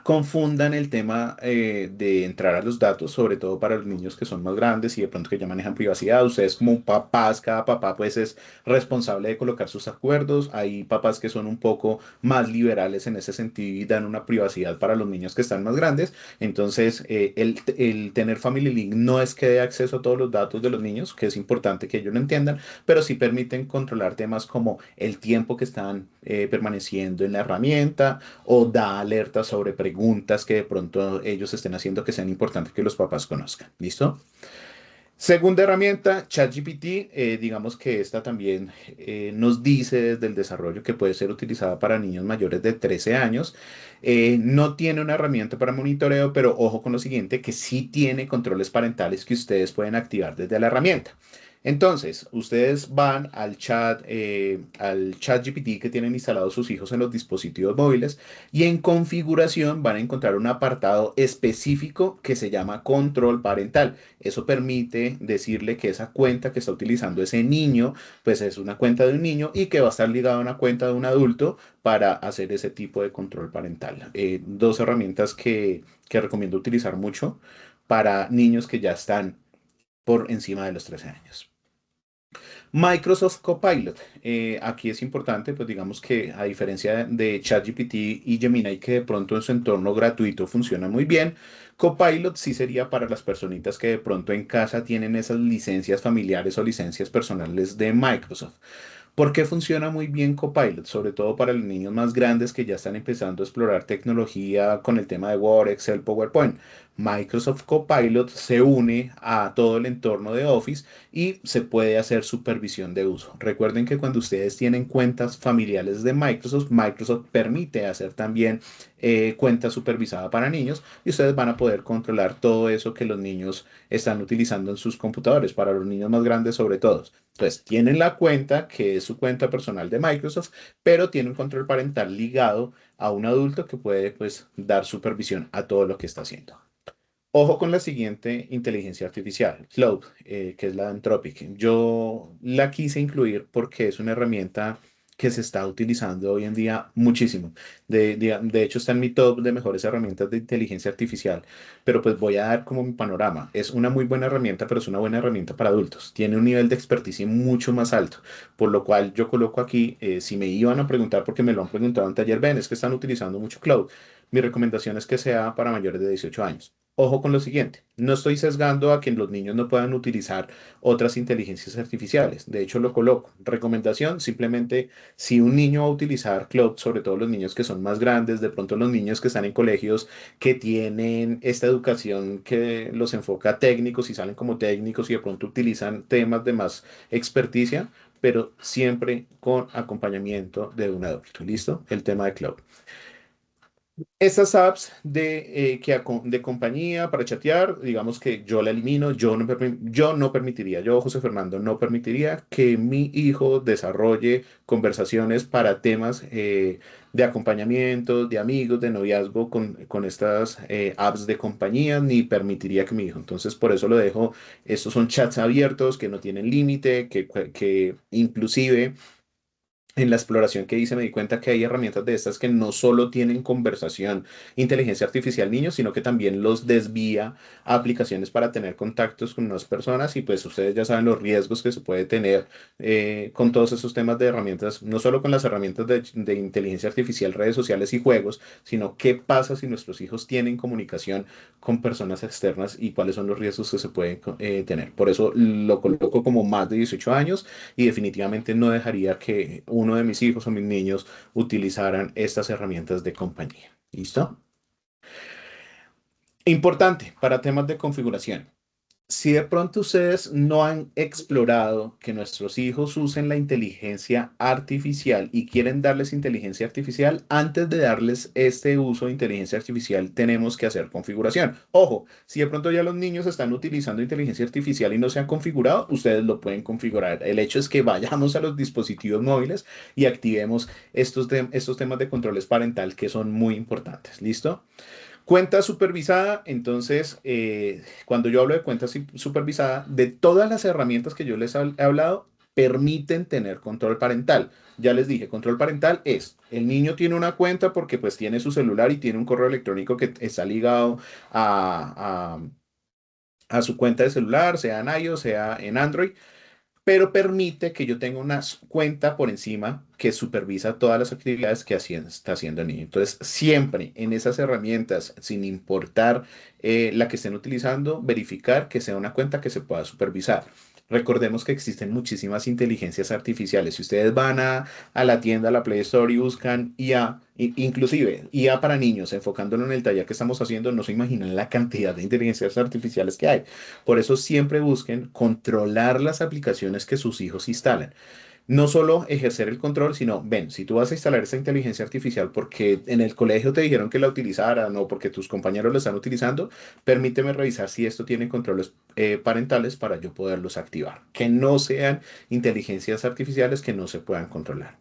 confundan el tema de entrar a los datos, sobre todo para los niños que son más grandes y de pronto que ya manejan privacidad. Ustedes como papás, cada papá pues es responsable de colocar sus acuerdos. Hay papás que son un poco más liberales en ese sentido y dan una privacidad para los niños que están más grandes. Entonces, el tener Family Link no es que dé acceso a todos los datos de los niños, que es importante que ellos lo entiendan, pero sí permiten controlar temas como el tiempo que están permaneciendo en la herramienta o da alertas sobre preguntas que de pronto ellos estén haciendo que sean importantes que los papás conozcan. ¿Listo? Segunda herramienta, ChatGPT, digamos que esta también nos dice desde el desarrollo que puede ser utilizada para niños mayores de 13 años. No tiene una herramienta para monitoreo, pero ojo con lo siguiente, que sí tiene controles parentales que ustedes pueden activar desde la herramienta. Entonces, ustedes van al chat GPT que tienen instalados sus hijos en los dispositivos móviles y en configuración van a encontrar un apartado específico que se llama control parental. Eso permite decirle que esa cuenta que está utilizando ese niño, pues es una cuenta de un niño y que va a estar ligada a una cuenta de un adulto para hacer ese tipo de control parental. Dos herramientas que recomiendo utilizar mucho para niños que ya están por encima de los 13 años. Microsoft Copilot. Aquí es importante, pues digamos que a diferencia de ChatGPT y Gemini, que de pronto en su entorno gratuito funciona muy bien, Copilot sí sería para las personitas que de pronto en casa tienen esas licencias familiares o licencias personales de Microsoft. ¿Por qué funciona muy bien Copilot? Sobre todo para los niños más grandes que ya están empezando a explorar tecnología con el tema de Word, Excel, PowerPoint. Microsoft Copilot se une a todo el entorno de Office y se puede hacer supervisión de uso. Recuerden que cuando ustedes tienen cuentas familiares de Microsoft, Microsoft permite hacer también cuenta supervisada para niños y ustedes van a poder controlar todo eso que los niños están utilizando en sus computadores, para los niños más grandes sobre todo. Entonces, tienen la cuenta que es su cuenta personal de Microsoft, pero tiene un control parental ligado a un adulto que puede pues dar supervisión a todo lo que está haciendo. Ojo con la siguiente inteligencia artificial, Cloud, que es la de Anthropic. Yo la quise incluir porque es una herramienta que se está utilizando hoy en día muchísimo. De hecho, está en mi top de mejores herramientas de inteligencia artificial, pero pues voy a dar como mi panorama. Es una muy buena herramienta, pero es una buena herramienta para adultos. Tiene un nivel de experticia mucho más alto, por lo cual yo coloco aquí, si me iban a preguntar, porque me lo han preguntado en taller, ven, es que están utilizando mucho cloud. Mi recomendación es que sea para mayores de 18 años. Ojo con lo siguiente, no estoy sesgando a que los niños no puedan utilizar otras inteligencias artificiales. De hecho, lo coloco. Recomendación, simplemente si un niño va a utilizar cloud, sobre todo los niños que son más grandes, de pronto los niños que están en colegios que tienen esta educación que los enfoca a técnicos y salen como técnicos y de pronto utilizan temas de más experticia, pero siempre con acompañamiento de un adulto. ¿Listo? El tema de cloud. Estas apps de compañía para chatear, digamos que yo la elimino, yo no permitiría, yo, José Fernando, no permitiría que mi hijo desarrolle conversaciones para temas de acompañamiento, de amigos, de noviazgo con estas apps de compañía, ni permitiría que mi hijo. Entonces, por eso lo dejo. Estos son chats abiertos que no tienen límite, que inclusive en la exploración que hice me di cuenta que hay herramientas de estas que no solo tienen conversación, inteligencia artificial niños, sino que también los desvía a aplicaciones para tener contactos con otras personas y pues ustedes ya saben los riesgos que se puede tener con todos esos temas de herramientas, no solo con las herramientas de inteligencia artificial, redes sociales y juegos, sino qué pasa si nuestros hijos tienen comunicación con personas externas y cuáles son los riesgos que se pueden tener. Por eso lo coloco como más de 18 años y definitivamente no dejaría que uno de mis hijos o mis niños utilizaran estas herramientas de compañía. ¿Listo? Importante para temas de configuración. Si de pronto ustedes no han explorado que nuestros hijos usen la inteligencia artificial y quieren darles inteligencia artificial, antes de darles este uso de inteligencia artificial tenemos que hacer configuración. Ojo, si de pronto ya los niños están utilizando inteligencia artificial y no se han configurado, ustedes lo pueden configurar. El hecho es que vayamos a los dispositivos móviles y activemos estos temas de controles parental que son muy importantes. ¿Listo? Cuenta supervisada, entonces, cuando yo hablo de cuenta supervisada, de todas las herramientas que yo les he hablado, permiten tener control parental. Ya les dije, control parental es, el niño tiene una cuenta porque pues tiene su celular y tiene un correo electrónico que está ligado a su cuenta de celular, sea en iOS, sea en Android, pero permite que yo tenga una cuenta por encima que supervisa todas las actividades que está haciendo el niño. Entonces, siempre en esas herramientas, sin importar la que estén utilizando, verificar que sea una cuenta que se pueda supervisar. Recordemos que existen muchísimas inteligencias artificiales. Si ustedes van a la tienda, a la Play Store y buscan IA, inclusive IA para niños, enfocándolo en el taller que estamos haciendo, no se imaginan la cantidad de inteligencias artificiales que hay. Por eso siempre busquen controlar las aplicaciones que sus hijos instalan. No solo ejercer el control, sino, ven, si tú vas a instalar esta inteligencia artificial porque en el colegio te dijeron que la utilizaran o porque tus compañeros la están utilizando, permíteme revisar si esto tiene controles parentales para yo poderlos activar. Que no sean inteligencias artificiales que no se puedan controlar.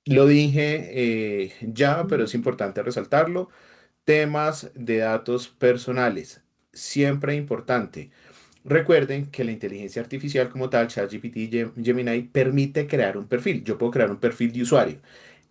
Lo dije ya, pero es importante resaltarlo. Temas de datos personales. Siempre importante. Recuerden que la inteligencia artificial como tal, ChatGPT, Gemini, permite crear un perfil. Yo puedo crear un perfil de usuario.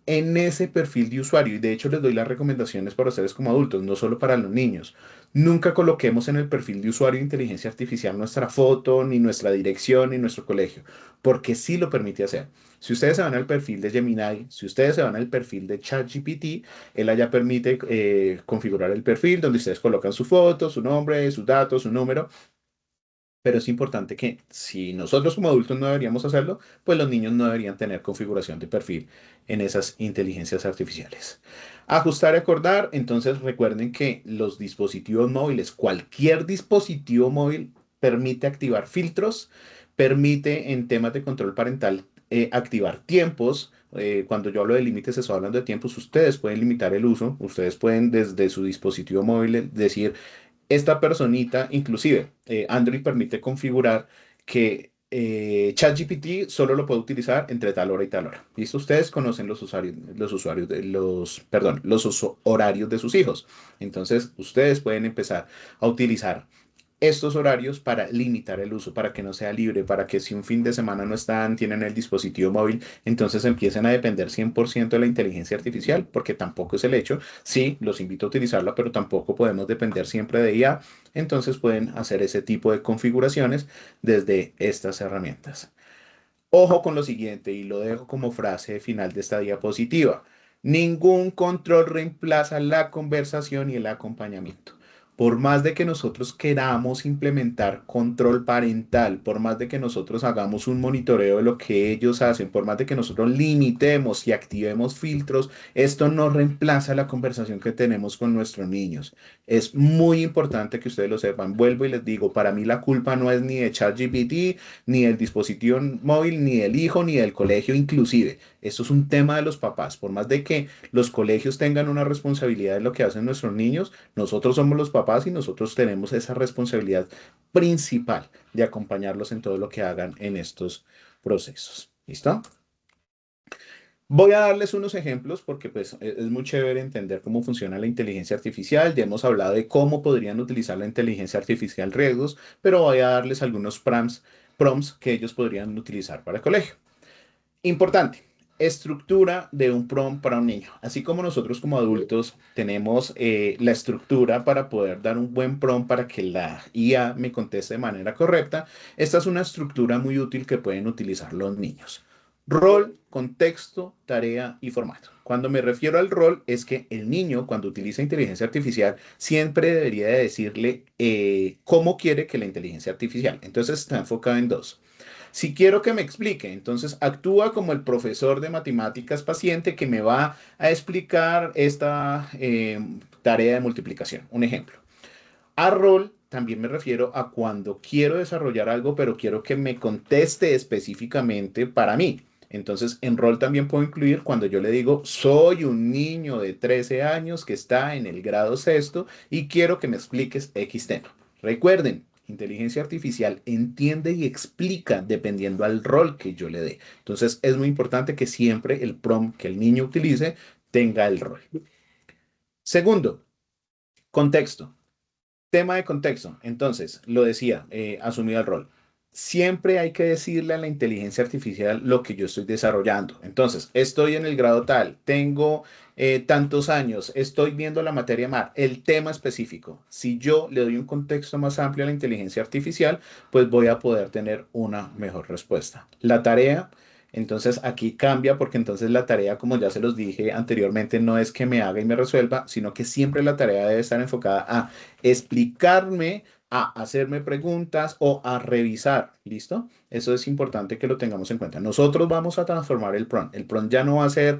En ese perfil de usuario, y de hecho les doy las recomendaciones para ustedes como adultos, no solo para los niños, nunca coloquemos en el perfil de usuario de inteligencia artificial nuestra foto, ni nuestra dirección, ni nuestro colegio, porque sí lo permite hacer. Si ustedes se van al perfil de Gemini, si ustedes se van al perfil de ChatGPT, él allá permite configurar el perfil donde ustedes colocan su foto, su nombre, sus datos, su número. Pero es importante que si nosotros como adultos no deberíamos hacerlo, pues los niños no deberían tener configuración de perfil en esas inteligencias artificiales. Ajustar y acordar, entonces recuerden que los dispositivos móviles, cualquier dispositivo móvil permite activar filtros, permite en temas de control parental activar tiempos. Cuando yo hablo de límites, estoy hablando de tiempos. Ustedes pueden limitar el uso, ustedes pueden desde su dispositivo móvil decir esta personita, inclusive Android permite configurar que ChatGPT solo lo puede utilizar entre tal hora y tal hora. ¿Listo? Ustedes conocen los usuarios de perdón, horarios de sus hijos. Entonces, ustedes pueden empezar a utilizar estos horarios para limitar el uso, para que no sea libre, para que si un fin de semana no están, tienen el dispositivo móvil, entonces empiecen a depender 100% de la inteligencia artificial, porque tampoco es el hecho. Sí, los invito a utilizarla, pero tampoco podemos depender siempre de IA. Entonces pueden hacer ese tipo de configuraciones desde estas herramientas. Ojo con lo siguiente, y lo dejo como frase final de esta diapositiva. Ningún control reemplaza la conversación y el acompañamiento. Por más de que nosotros queramos implementar control parental, por más de que nosotros hagamos un monitoreo de lo que ellos hacen, por más de que nosotros limitemos y activemos filtros, esto no reemplaza la conversación que tenemos con nuestros niños. Es muy importante que ustedes lo sepan. Vuelvo y les digo, para mí la culpa no es ni de ChatGPT, ni del dispositivo móvil, ni del hijo, ni del colegio inclusive. Esto es un tema de los papás. Por más de que los colegios tengan una responsabilidad de lo que hacen nuestros niños, nosotros somos los papás y nosotros tenemos esa responsabilidad principal de acompañarlos en todo lo que hagan en estos procesos. ¿Listo? Voy a darles unos ejemplos porque pues es muy chévere entender cómo funciona la inteligencia artificial. Ya hemos hablado de cómo podrían utilizar la inteligencia artificial riesgos, pero voy a darles algunos prompts que ellos podrían utilizar para el colegio. Importante, estructura de un prompt para un niño. Así como nosotros como adultos tenemos la estructura para poder dar un buen prompt para que la IA me conteste de manera correcta, esta es una estructura muy útil que pueden utilizar los niños. Rol, contexto, tarea y formato. Cuando me refiero al rol es que el niño cuando utiliza inteligencia artificial siempre debería de decirle cómo quiere que la inteligencia artificial. Entonces está enfocado en dos. Si quiero que me explique, entonces actúa como el profesor de matemáticas paciente que me va a explicar esta tarea de multiplicación. Un ejemplo. A rol también me refiero a cuando quiero desarrollar algo, pero quiero que me conteste específicamente para mí. Entonces, en rol también puedo incluir cuando yo le digo, soy un niño de 13 años que está en el grado sexto y quiero que me expliques X tema. Recuerden, inteligencia artificial entiende y explica dependiendo al rol que yo le dé. Entonces, es muy importante que siempre el prompt que el niño utilice tenga el rol. Segundo, contexto. Tema de contexto. Entonces, lo decía, asumido el rol. Siempre hay que decirle a la inteligencia artificial lo que yo estoy desarrollando. Entonces, estoy en el grado tal, tengo tantos años, estoy viendo la materia mar, el tema específico. Si yo le doy un contexto más amplio a la inteligencia artificial, pues voy a poder tener una mejor respuesta. La tarea, entonces aquí cambia porque entonces la tarea, como ya se los dije anteriormente, no es que me haga y me resuelva, sino que siempre la tarea debe estar enfocada a explicarme, a hacerme preguntas o a revisar. ¿Listo? Eso es importante que lo tengamos en cuenta. Nosotros vamos a transformar el prompt. El prompt ya no va a ser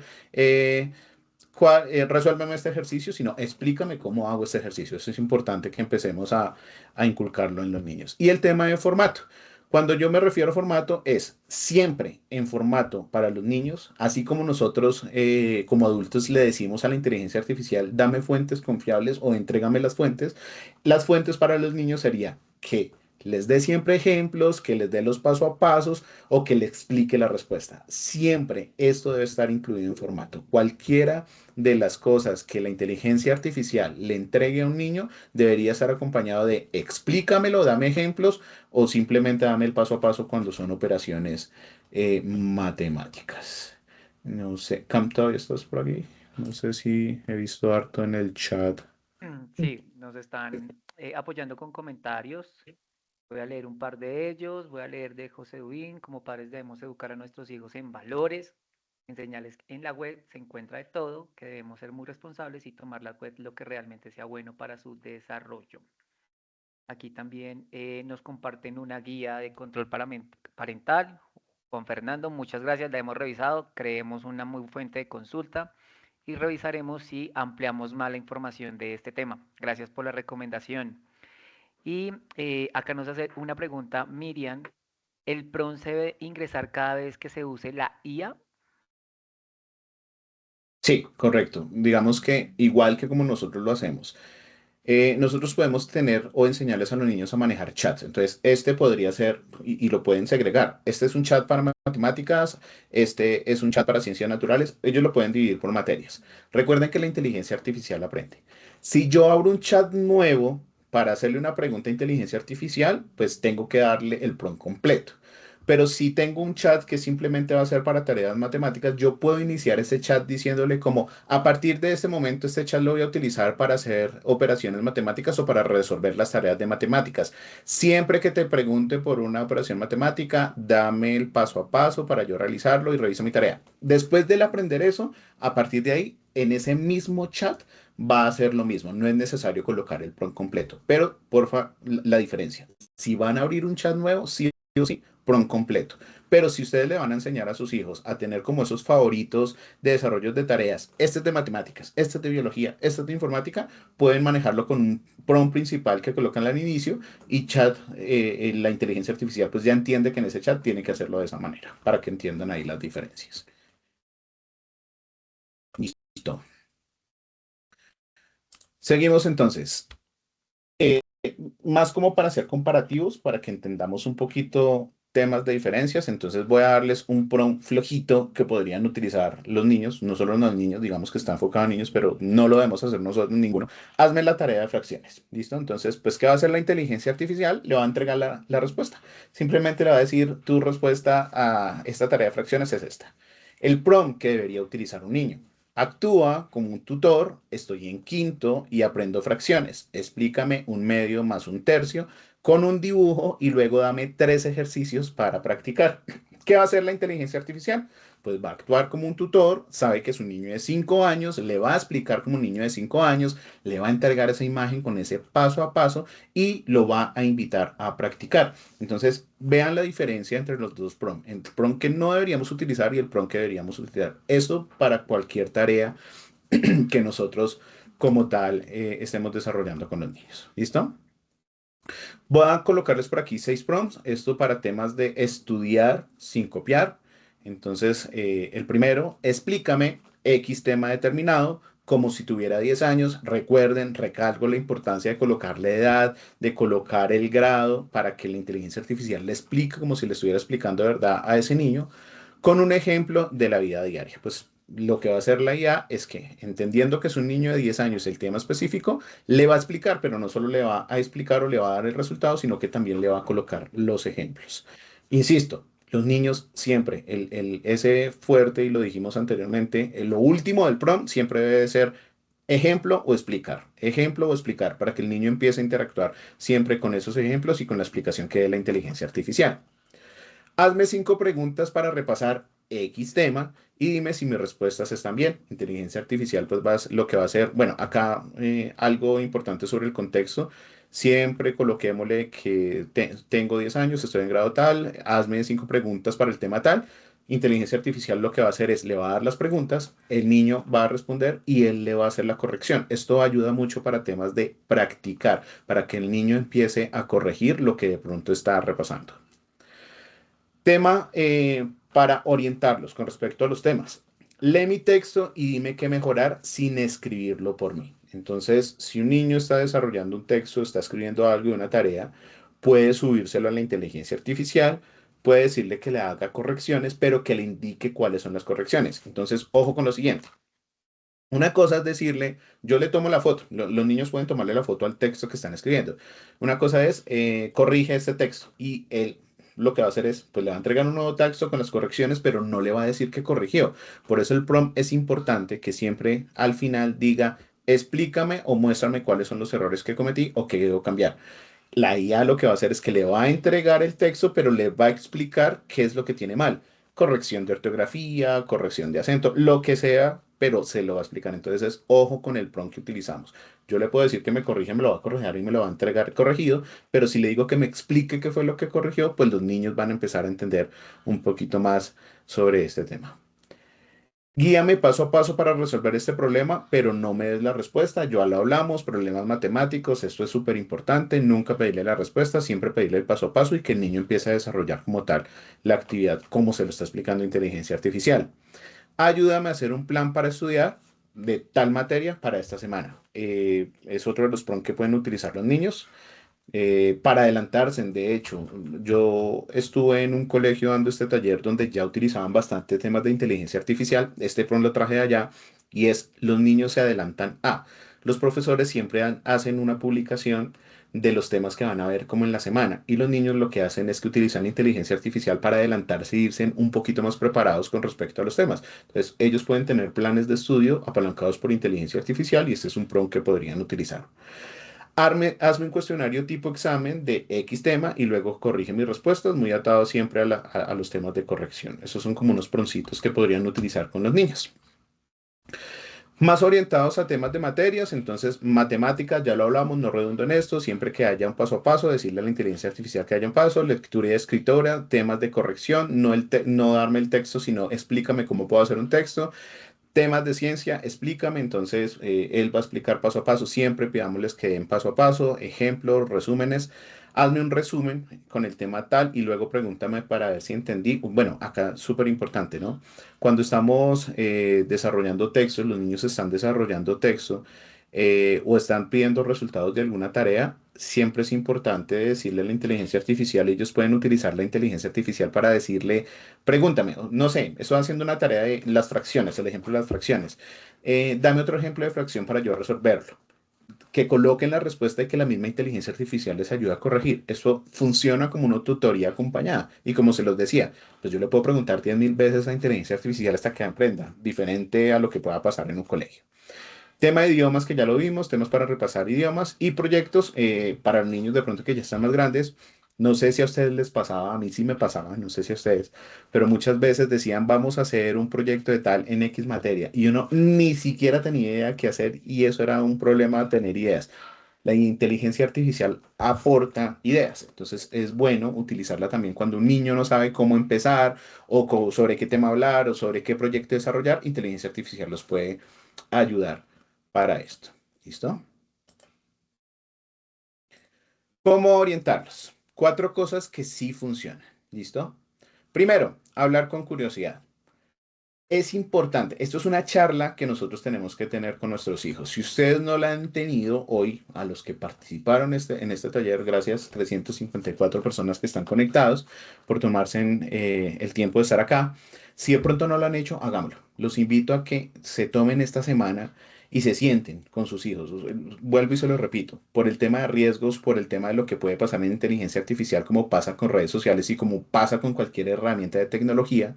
resuélveme este ejercicio, sino explícame cómo hago este ejercicio. Eso es importante que empecemos a inculcarlo en los niños. Y el tema de formato. Cuando yo me refiero a formato, es siempre en formato para los niños, así como nosotros como adultos le decimos a la inteligencia artificial, dame fuentes confiables o entrégame las fuentes. Las fuentes para los niños sería que les dé siempre ejemplos, que les dé los paso a pasos o que le explique la respuesta. Siempre esto debe estar incluido en formato. Cualquiera de las cosas que la inteligencia artificial le entregue a un niño debería estar acompañado de explícamelo, dame ejemplos o simplemente dame el paso a paso cuando son operaciones matemáticas. No sé, Cam, ¿todavía estás por aquí? No sé si he visto harto en el chat.
Sí, nos están apoyando con comentarios. Voy a leer un par de ellos. Voy a leer de José Duín. Como padres debemos educar a nuestros hijos en valores. Enseñarles que en la web se encuentra de todo, que debemos ser muy responsables y tomar la web lo que realmente sea bueno para su desarrollo. Aquí también nos comparten una guía de control parental. Juan Fernando, muchas gracias, la hemos revisado, creemos una muy fuente de consulta y revisaremos si ampliamos más la información de este tema. Gracias por la recomendación. Y acá nos hace una pregunta Miriam. ¿El PRON se debe ingresar cada vez que se use la IA?
Sí, correcto. Digamos que igual que como nosotros lo hacemos. Nosotros podemos tener o enseñarles a los niños a manejar chats. Entonces, este podría ser, y lo pueden segregar. Este es un chat para matemáticas, este es un chat para ciencias naturales. Ellos lo pueden dividir por materias. Recuerden que la inteligencia artificial aprende. Si yo abro un chat nuevo, para hacerle una pregunta a inteligencia artificial, pues tengo que darle el prompt completo. Pero si tengo un chat que simplemente va a ser para tareas matemáticas, yo puedo iniciar ese chat diciéndole como, a partir de este momento, este chat lo voy a utilizar para hacer operaciones matemáticas o para resolver las tareas de matemáticas. Siempre que te pregunte por una operación matemática, dame el paso a paso para yo realizarlo y reviso mi tarea. Después de aprender eso, a partir de ahí, en ese mismo chat va a hacer lo mismo. No es necesario colocar el prompt completo. Pero, porfa, la diferencia. Si van a abrir un chat nuevo, sí o sí, prompt completo. Pero si ustedes le van a enseñar a sus hijos a tener como esos favoritos de desarrollos de tareas, este es de matemáticas, este es de biología, este es de informática, pueden manejarlo con un prompt principal que colocan al inicio y chat, la inteligencia artificial pues ya entiende que en ese chat tiene que hacerlo de esa manera, para que entiendan ahí las diferencias. Listo. Seguimos entonces. Más como para hacer comparativos, para que entendamos un poquito temas de diferencias. Entonces voy a darles un prompt flojito que podrían utilizar los niños, no solo los niños, digamos que está enfocado a niños, pero no lo debemos hacer nosotros ninguno. Hazme la tarea de fracciones. ¿Listo? Entonces, pues, ¿qué va a hacer la inteligencia artificial? Le va a entregar la respuesta. Simplemente le va a decir, tu respuesta a esta tarea de fracciones es esta. El prompt que debería utilizar un niño. Actúa como un tutor, estoy en quinto y aprendo fracciones. Explícame un medio más un tercio con un dibujo y luego dame tres ejercicios para practicar. ¿Qué va a hacer la inteligencia artificial? Pues va a actuar como un tutor, sabe que es un niño de 5 años, le va a explicar como un niño de 5 años, le va a entregar esa imagen con ese paso a paso y lo va a invitar a practicar. Entonces, vean la diferencia entre los dos prompts, el prompt que no deberíamos utilizar y el prompt que deberíamos utilizar. Esto para cualquier tarea que nosotros como tal estemos desarrollando con los niños. ¿Listo? Voy a colocarles por aquí 6 prompts. Esto para temas de estudiar sin copiar. Entonces, el primero, explícame X tema determinado como si tuviera 10 años. Recuerden, recalco la importancia de colocar la edad, de colocar el grado para que la inteligencia artificial le explique como si le estuviera explicando de verdad a ese niño con un ejemplo de la vida diaria. Pues lo que va a hacer la IA es que, entendiendo que es un niño de 10 años el tema específico, le va a explicar, pero no solo le va a explicar o le va a dar el resultado, sino que también le va a colocar los ejemplos. Insisto, los niños siempre, ese fuerte, y lo dijimos anteriormente, lo último del prompt siempre debe ser ejemplo o explicar, para que el niño empiece a interactuar siempre con esos ejemplos y con la explicación que dé la inteligencia artificial. Hazme 5 preguntas para repasar X tema y dime si mis respuestas están bien. Inteligencia artificial, pues lo que va a hacer, bueno, acá algo importante sobre el contexto. Siempre coloquémosle que tengo 10 años, estoy en grado tal, hazme 5 preguntas para el tema tal. Inteligencia artificial lo que va a hacer es le va a dar las preguntas, el niño va a responder y él le va a hacer la corrección. Esto ayuda mucho para temas de practicar, para que el niño empiece a corregir lo que de pronto está repasando. Tema para orientarlos con respecto a los temas. Lee mi texto y dime qué mejorar sin escribirlo por mí. Entonces, si un niño está desarrollando un texto, está escribiendo algo de una tarea, puede subírselo a la inteligencia artificial, puede decirle que le haga correcciones, pero que le indique cuáles son las correcciones. Entonces, ojo con lo siguiente. Una cosa es decirle, yo le tomo la foto, los niños pueden tomarle la foto al texto que están escribiendo. Una cosa es, corrige este texto y él lo que va a hacer es, pues le va a entregar un nuevo texto con las correcciones, pero no le va a decir que corrigió. Por eso el prompt es importante que siempre al final diga, explícame o muéstrame cuáles son los errores que cometí o que debo cambiar. La IA lo que va a hacer es que le va a entregar el texto, pero le va a explicar qué es lo que tiene mal. Corrección de ortografía, corrección de acento, lo que sea, pero se lo va a explicar. Entonces, ojo con el prompt que utilizamos. Yo le puedo decir que me corrija, me lo va a corregir y me lo va a entregar corregido, pero si le digo que me explique qué fue lo que corrigió, pues los niños van a empezar a entender un poquito más sobre este tema. Guíame paso a paso para resolver este problema, pero no me des la respuesta. Ya lo hablamos, problemas matemáticos, esto es súper importante. Nunca pedirle la respuesta, siempre pedirle el paso a paso y que el niño empiece a desarrollar como tal la actividad, como se lo está explicando inteligencia artificial. Ayúdame a hacer un plan para estudiar de tal materia para esta semana. Es otro de los prompts que pueden utilizar los niños para adelantarse. De hecho, yo estuve en un colegio dando este taller donde ya utilizaban bastante temas de inteligencia artificial. Este pronto lo traje de allá y es los niños se adelantan a. los profesores siempre hacen una publicación de los temas que van a ver como en la semana y los niños lo que hacen es que utilizan inteligencia artificial para adelantarse e irse un poquito más preparados con respecto a los temas. Entonces, ellos pueden tener planes de estudio apalancados por inteligencia artificial y este es un prompt que podrían utilizar. Hazme un cuestionario tipo examen de X tema y luego corrige mis respuestas, muy atado siempre a los temas de corrección. Esos son como unos proncitos que podrían utilizar con los niños. Más orientados a temas de materias, entonces matemáticas, ya lo hablamos, no redundo en esto, siempre que haya un paso a paso, decirle a la inteligencia artificial que haya un paso, lectura y escritora, temas de corrección, no darme el texto, sino explícame cómo puedo hacer un texto, temas de ciencia, explícame, entonces él va a explicar paso a paso, siempre pidámosles que den paso a paso, ejemplos, resúmenes, hazme un resumen con el tema tal y luego pregúntame para ver si entendí. Bueno, acá súper importante, ¿no? Cuando estamos desarrollando textos, los niños están desarrollando texto o están pidiendo resultados de alguna tarea, siempre es importante decirle a la inteligencia artificial, ellos pueden utilizar la inteligencia artificial para decirle, pregúntame, no sé, estoy haciendo una tarea de las fracciones, el ejemplo de las fracciones. Dame otro ejemplo de fracción para yo resolverlo. Que coloquen la respuesta y que la misma inteligencia artificial les ayude a corregir. Eso funciona como una tutoría acompañada. Y como se los decía, pues yo le puedo preguntar 10.000 veces a inteligencia artificial hasta que aprenda, diferente a lo que pueda pasar en un colegio. Tema de idiomas que ya lo vimos, temas para repasar idiomas y proyectos para los niños de pronto que ya están más grandes. No sé si a ustedes les pasaba, a mí sí me pasaba, no sé si a ustedes, pero muchas veces decían vamos a hacer un proyecto de tal en X materia y uno ni siquiera tenía idea qué hacer y eso era un problema tener ideas. La inteligencia artificial aporta ideas, entonces es bueno utilizarla también cuando un niño no sabe cómo empezar o sobre qué tema hablar o sobre qué proyecto desarrollar, inteligencia artificial los puede ayudar para esto. ¿Listo? ¿Cómo orientarlos? Cuatro cosas que sí funcionan. ¿Listo? Primero, hablar con curiosidad. Es importante, esto es una charla que nosotros tenemos que tener con nuestros hijos. Si ustedes no la han tenido hoy, a los que participaron en este taller, gracias, 354 personas que están conectados por tomarse el tiempo de estar acá. Si de pronto no lo han hecho, hagámoslo. Los invito a que se tomen esta semana y se sienten con sus hijos. Vuelvo y se lo repito, por el tema de riesgos, por el tema de lo que puede pasar en inteligencia artificial, como pasa con redes sociales y como pasa con cualquier herramienta de tecnología,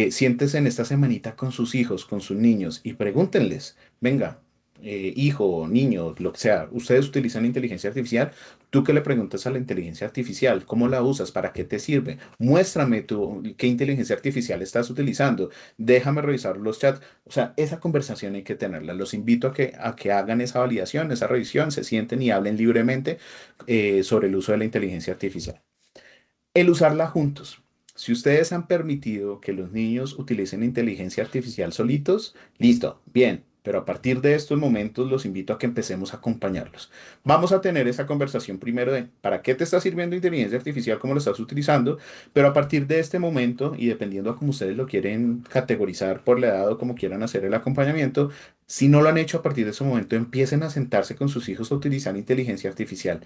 siéntese en esta semanita con sus hijos, con sus niños y pregúntenles, venga, hijo, niño, lo que sea, ustedes utilizan inteligencia artificial, tú qué le preguntas a la inteligencia artificial, cómo la usas, para qué te sirve, muéstrame tú qué inteligencia artificial estás utilizando, déjame revisar los chats, o sea, esa conversación hay que tenerla. Los invito a que hagan esa validación, esa revisión, se sienten y hablen libremente sobre el uso de la inteligencia artificial. El usarla juntos. Si ustedes han permitido que los niños utilicen inteligencia artificial solitos, listo, bien, pero a partir de estos momentos los invito a que empecemos a acompañarlos. Vamos a tener esa conversación primero de para qué te está sirviendo inteligencia artificial, cómo lo estás utilizando, pero a partir de este momento y dependiendo a cómo ustedes lo quieren categorizar por la edad o como quieran hacer el acompañamiento, si no lo han hecho a partir de ese momento, empiecen a sentarse con sus hijos a utilizar inteligencia artificial.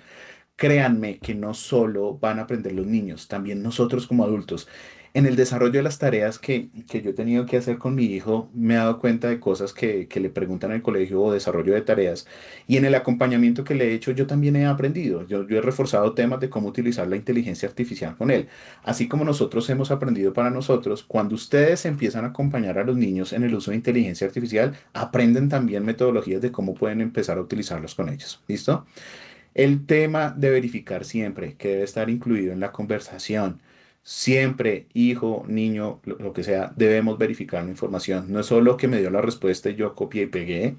Créanme que no solo van a aprender los niños, también nosotros como adultos. En el desarrollo de las tareas que yo he tenido que hacer con mi hijo, me he dado cuenta de cosas que le preguntan en el colegio o desarrollo de tareas. Y en el acompañamiento que le he hecho, yo también he aprendido. Yo he reforzado temas de cómo utilizar la inteligencia artificial con él. Así como nosotros hemos aprendido para nosotros, cuando ustedes empiezan a acompañar a los niños en el uso de inteligencia artificial, aprenden también metodologías de cómo pueden empezar a utilizarlos con ellos. ¿Listo? El tema de verificar siempre, que debe estar incluido en la conversación. Siempre, hijo, niño, lo que sea, debemos verificar la información. No es solo que me dio la respuesta y yo copié y pegué.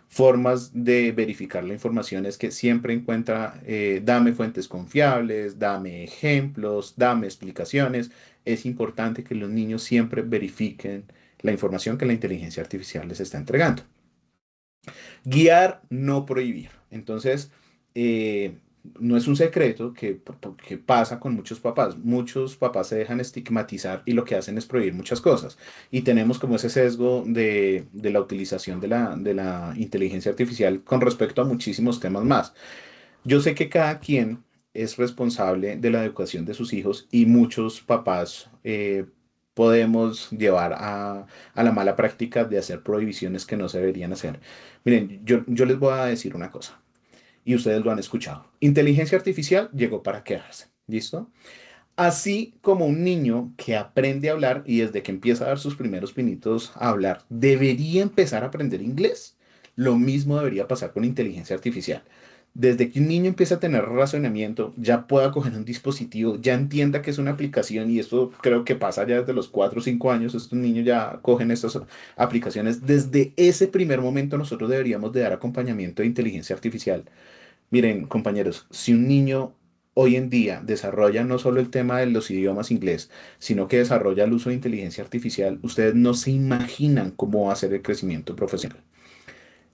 Formas de verificar la información es que siempre encuentra, dame fuentes confiables, dame ejemplos, dame explicaciones. Es importante que los niños siempre verifiquen la información que la inteligencia artificial les está entregando. Guiar, no prohibir. Entonces, eh, no es un secreto que pasa con muchos papás. Muchos papás se dejan estigmatizar y lo que hacen es prohibir muchas cosas. Y tenemos como ese sesgo de la utilización de la inteligencia artificial con respecto a muchísimos temas más. Yo sé que cada quien es responsable de la educación de sus hijos y muchos papás podemos llevar a la mala práctica de hacer prohibiciones que no se deberían hacer. Miren, yo les voy a decir una cosa y ustedes lo han escuchado. Inteligencia artificial llegó para quedarse. ¿Listo? Así como un niño que aprende a hablar y desde que empieza a dar sus primeros pinitos a hablar, debería empezar a aprender inglés, lo mismo debería pasar con inteligencia artificial. Desde que un niño empieza a tener razonamiento, ya pueda coger un dispositivo, ya entienda que es una aplicación, y esto creo que pasa ya desde los 4 o 5 años, estos niños ya cogen estas aplicaciones. Desde ese primer momento nosotros deberíamos de dar acompañamiento de inteligencia artificial. Miren, compañeros, si un niño hoy en día desarrolla no solo el tema de los idiomas inglés, sino que desarrolla el uso de inteligencia artificial, ustedes no se imaginan cómo va a ser el crecimiento profesional.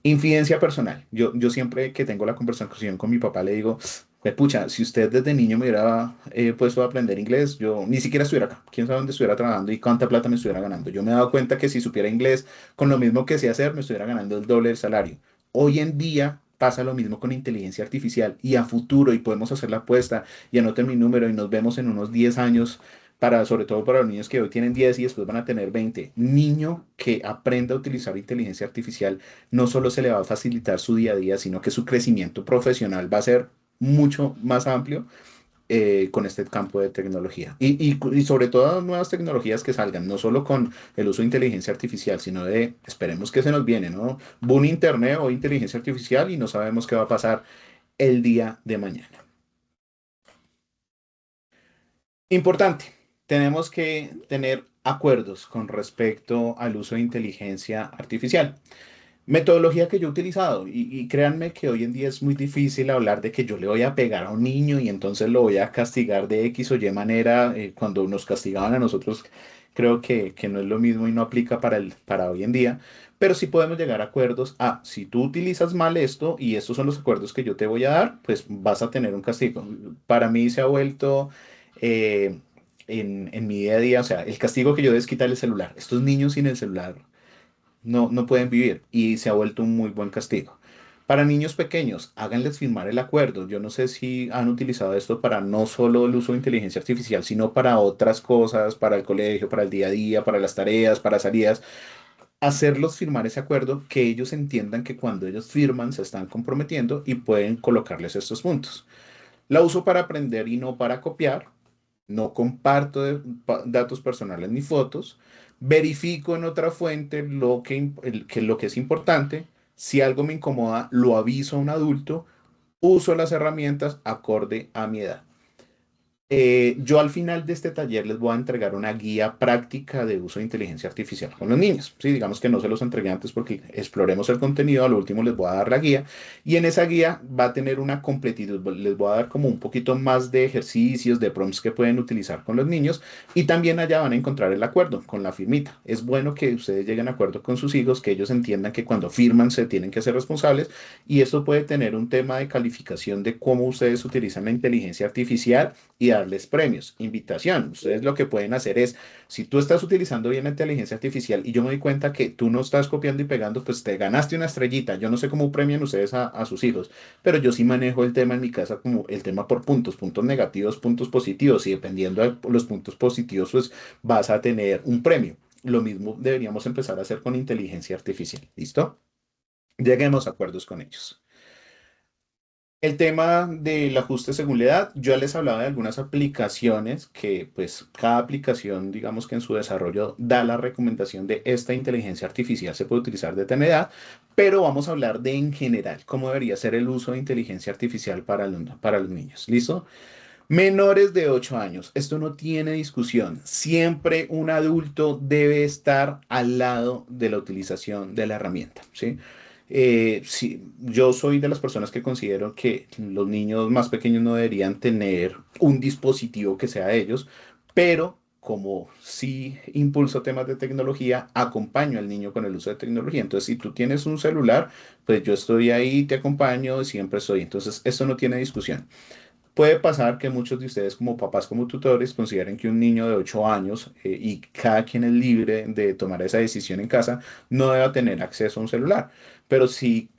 Infidencia personal. Yo siempre que tengo la conversación con mi papá le digo, pucha, si usted desde niño me hubiera puesto a aprender inglés, yo ni siquiera estuviera acá. Quién sabe dónde estuviera trabajando y cuánta plata me estuviera ganando. Yo me he dado cuenta que si supiera inglés, con lo mismo que sé hacer, me estuviera ganando el doble del salario. Hoy en día pasa lo mismo con inteligencia artificial y a futuro, y podemos hacer la apuesta, y anoten mi número y nos vemos en unos 10 años, para, sobre todo para los niños que hoy tienen 10 y después van a tener 20. Niño que aprenda a utilizar inteligencia artificial, no solo se le va a facilitar su día a día, sino que su crecimiento profesional va a ser mucho más amplio con este campo de tecnología. Y sobre todo nuevas tecnologías que salgan, no solo con el uso de inteligencia artificial, sino de, esperemos que se nos viene, ¿no? Boom Internet o inteligencia artificial y no sabemos qué va a pasar el día de mañana. Importante, tenemos que tener acuerdos con respecto al uso de inteligencia artificial. Metodología que yo he utilizado, y créanme que hoy en día es muy difícil hablar de que yo le voy a pegar a un niño y entonces lo voy a castigar de X o Y manera. Cuando nos castigaban a nosotros, creo que no es lo mismo y no aplica para hoy en día, pero sí podemos llegar a acuerdos. Ah, si tú utilizas mal esto y estos son los acuerdos que yo te voy a dar, pues vas a tener un castigo. Para mí se ha vuelto... eh, en mi día a día, o sea, el castigo que yo doy es quitar el celular. Estos niños sin el celular no pueden vivir, y se ha vuelto un muy buen castigo. Para niños pequeños, háganles firmar el acuerdo. Yo no sé si han utilizado esto para no solo el uso de inteligencia artificial, sino para otras cosas, para el colegio, para el día a día, para las tareas, para salidas. Hacerlos firmar ese acuerdo, que ellos entiendan que cuando ellos firman se están comprometiendo y pueden colocarles estos puntos. La uso para aprender y no para copiar. No comparto datos personales ni fotos. Verifico en otra fuente lo que es importante. Si algo me incomoda, lo aviso a un adulto. Uso las herramientas acorde a mi edad. Yo al final de este taller les voy a entregar una guía práctica de uso de inteligencia artificial con los niños. Sí, digamos que no se los entregué antes porque exploremos el contenido. A lo último les voy a dar la guía, y en esa guía va a tener una completitud. Les voy a dar como un poquito más de ejercicios, de prompts que pueden utilizar con los niños, y también allá van a encontrar el acuerdo con la firmita. Es bueno que ustedes lleguen a acuerdo con sus hijos, que ellos entiendan que cuando firman se tienen que ser responsables, y esto puede tener un tema de calificación de cómo ustedes utilizan la inteligencia artificial y darles premios, invitación. Ustedes lo que pueden hacer es, si tú estás utilizando bien la inteligencia artificial y yo me doy cuenta que tú no estás copiando y pegando, pues te ganaste una estrellita. Yo no sé cómo premian ustedes a sus hijos, pero yo sí manejo el tema en mi casa como el tema por puntos, puntos negativos, puntos positivos, y dependiendo de los puntos positivos, pues vas a tener un premio. Lo mismo deberíamos empezar a hacer con inteligencia artificial. ¿Listo? Lleguemos a acuerdos con ellos. El tema del ajuste según la edad, yo ya les hablaba de algunas aplicaciones que pues cada aplicación, digamos que en su desarrollo da la recomendación de esta inteligencia artificial se puede utilizar de tal edad, pero vamos a hablar de en general cómo debería ser el uso de inteligencia artificial para los niños. ¿Listo? Menores de 8 años, esto no tiene discusión. Siempre un adulto debe estar al lado de la utilización de la herramienta, ¿sí? Sí, yo soy de las personas que considero que los niños más pequeños no deberían tener un dispositivo que sea de ellos, pero como sí impulso temas de tecnología, acompaño al niño con el uso de tecnología. Entonces, si tú tienes un celular, pues yo estoy ahí, te acompaño, siempre estoy. Entonces, esto no tiene discusión. Puede pasar que muchos de ustedes como papás, como tutores, consideren que un niño de 8 años, y cada quien es libre de tomar esa decisión en casa, no deba tener acceso a un celular. Pero si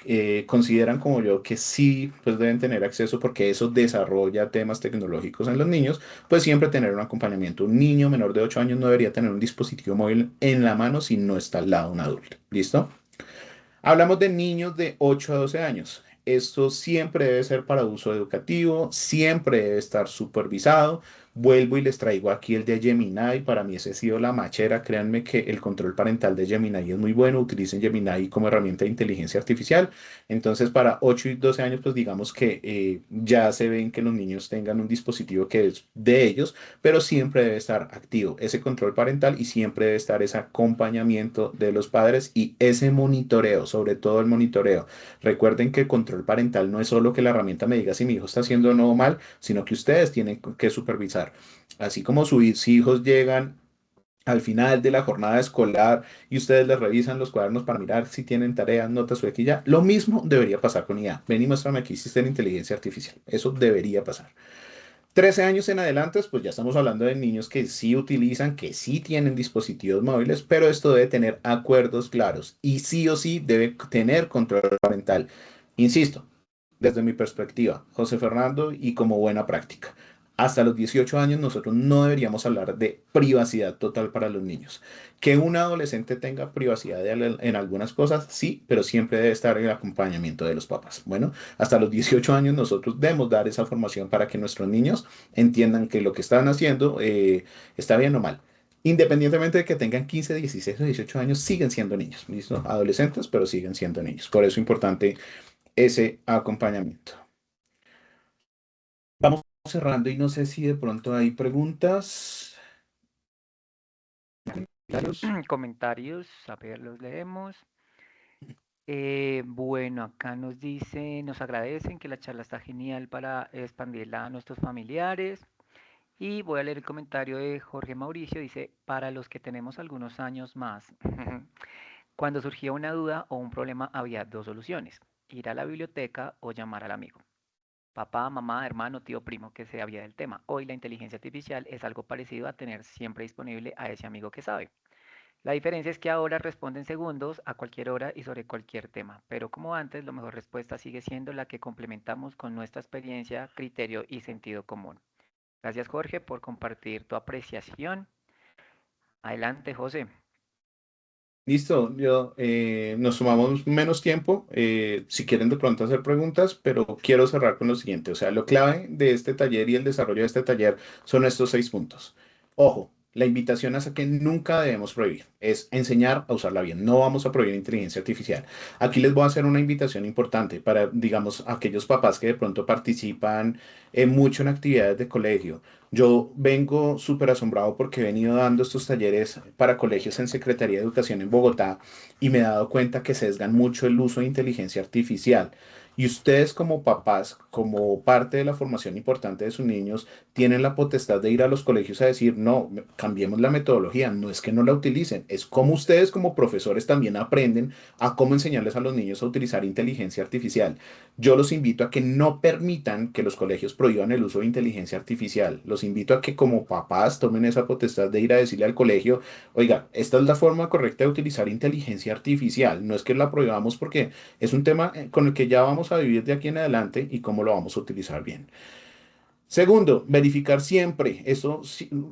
consideran como yo que sí, pues deben tener acceso porque eso desarrolla temas tecnológicos en los niños, pues siempre tener un acompañamiento. Un niño menor de 8 años no debería tener un dispositivo móvil en la mano si no está al lado de un adulto. ¿Listo? Hablamos de niños de 8 a 12 años. Esto siempre debe ser para uso educativo, siempre debe estar supervisado. Vuelvo y les traigo aquí el de Gemini. Para mí ese ha sido la machera. Créanme que el control parental de Gemini es muy bueno. Utilicen Gemini como herramienta de inteligencia artificial. Entonces, para 8 y 12 años, pues digamos que ya se ven que los niños tengan un dispositivo que es de ellos, pero siempre debe estar activo ese control parental y siempre debe estar ese acompañamiento de los padres y ese monitoreo, sobre todo el monitoreo. Recuerden que el control parental no es solo que la herramienta me diga si mi hijo está haciendo o no mal, sino que ustedes tienen que supervisar. Así como sus hijos llegan al final de la jornada escolar y ustedes les revisan los cuadernos para mirar si tienen tareas, notas o aquí ya, lo mismo debería pasar con IA. Ven y muéstrame aquí si está en inteligencia artificial. Eso debería pasar. 13 años en adelante, pues ya estamos hablando de niños que sí utilizan, que sí tienen dispositivos móviles, pero esto debe tener acuerdos claros y sí o sí debe tener control parental. Insisto, desde mi perspectiva, José Fernando, y como buena práctica. Hasta los 18 años nosotros no deberíamos hablar de privacidad total para los niños. Que un adolescente tenga privacidad en algunas cosas, sí, pero siempre debe estar en el acompañamiento de los papás. Bueno, hasta los 18 años nosotros debemos dar esa formación para que nuestros niños entiendan que lo que están haciendo está bien o mal. Independientemente de que tengan 15, 16 o 18 años, siguen siendo niños, ¿listo? Adolescentes, pero siguen siendo niños. Por eso es importante ese acompañamiento. Vamos cerrando y no sé si de pronto hay preguntas, comentarios.
Comentarios, a ver, los leemos. Bueno, acá nos dice, nos agradecen que la charla está genial para expandirla a nuestros familiares. Y voy a leer el comentario de Jorge Mauricio. Dice, para los que tenemos algunos años más, cuando surgía una duda o un problema había dos soluciones, ir a la biblioteca o llamar al amigo. Papá, mamá, hermano, tío, primo que se había del tema. Hoy la inteligencia artificial es algo parecido a tener siempre disponible a ese amigo que sabe. La diferencia es que ahora responde en segundos, a cualquier hora y sobre cualquier tema, pero como antes, la mejor respuesta sigue siendo la que complementamos con nuestra experiencia, criterio y sentido común. Gracias Jorge por compartir tu apreciación. Adelante José.
Listo, nos tomamos menos tiempo, si quieren de pronto hacer preguntas, pero quiero cerrar con lo siguiente. O sea, lo clave de este taller y el desarrollo de este taller son estos 6 puntos. Ojo, la invitación es a que nunca debemos prohibir, es enseñar a usarla bien. No vamos a prohibir inteligencia artificial. Aquí les voy a hacer una invitación importante para, digamos, aquellos papás que de pronto participan mucho en actividades de colegio. Yo vengo súper asombrado porque he venido dando estos talleres para colegios en Secretaría de Educación en Bogotá y me he dado cuenta que sesgan mucho el uso de inteligencia artificial. Y ustedes como papás, como parte de la formación importante de sus niños, tienen la potestad de ir a los colegios a decir, no, cambiemos la metodología, no es que no la utilicen, es como ustedes como profesores también aprenden a cómo enseñarles a los niños a utilizar inteligencia artificial. Yo los invito a que no permitan que los colegios prohíban el uso de inteligencia artificial. Los invito a que como papás tomen esa potestad de ir a decirle al colegio, oiga, esta es la forma correcta de utilizar inteligencia artificial. No es que la prohibamos porque es un tema con el que ya vamos a vivir de aquí en adelante y cómo lo vamos a utilizar bien. Segundo, verificar siempre, eso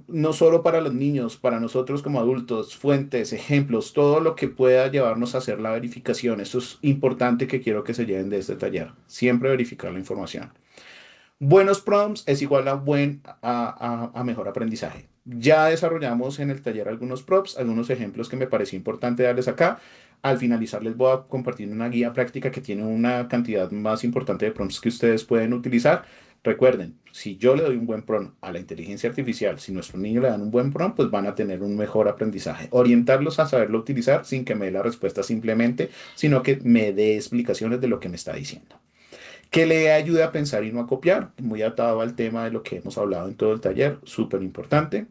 no solo para los niños, para nosotros como adultos, fuentes, ejemplos, todo lo que pueda llevarnos a hacer la verificación. Esto es importante que quiero que se lleven de este taller. Siempre verificar la información. Buenos prompts es igual a a mejor aprendizaje. Ya desarrollamos en el taller algunos prompts, algunos ejemplos que me pareció importante darles acá. Al finalizar les voy a compartir una guía práctica que tiene una cantidad más importante de prompts que ustedes pueden utilizar. Recuerden, si yo le doy un buen prompt a la inteligencia artificial, si nuestros niños le dan un buen prompt, pues van a tener un mejor aprendizaje. Orientarlos a saberlo utilizar sin que me dé la respuesta simplemente, sino que me dé explicaciones de lo que me está diciendo que le ayude a pensar y no a copiar, muy atado al tema de lo que hemos hablado en todo el taller, súper importante.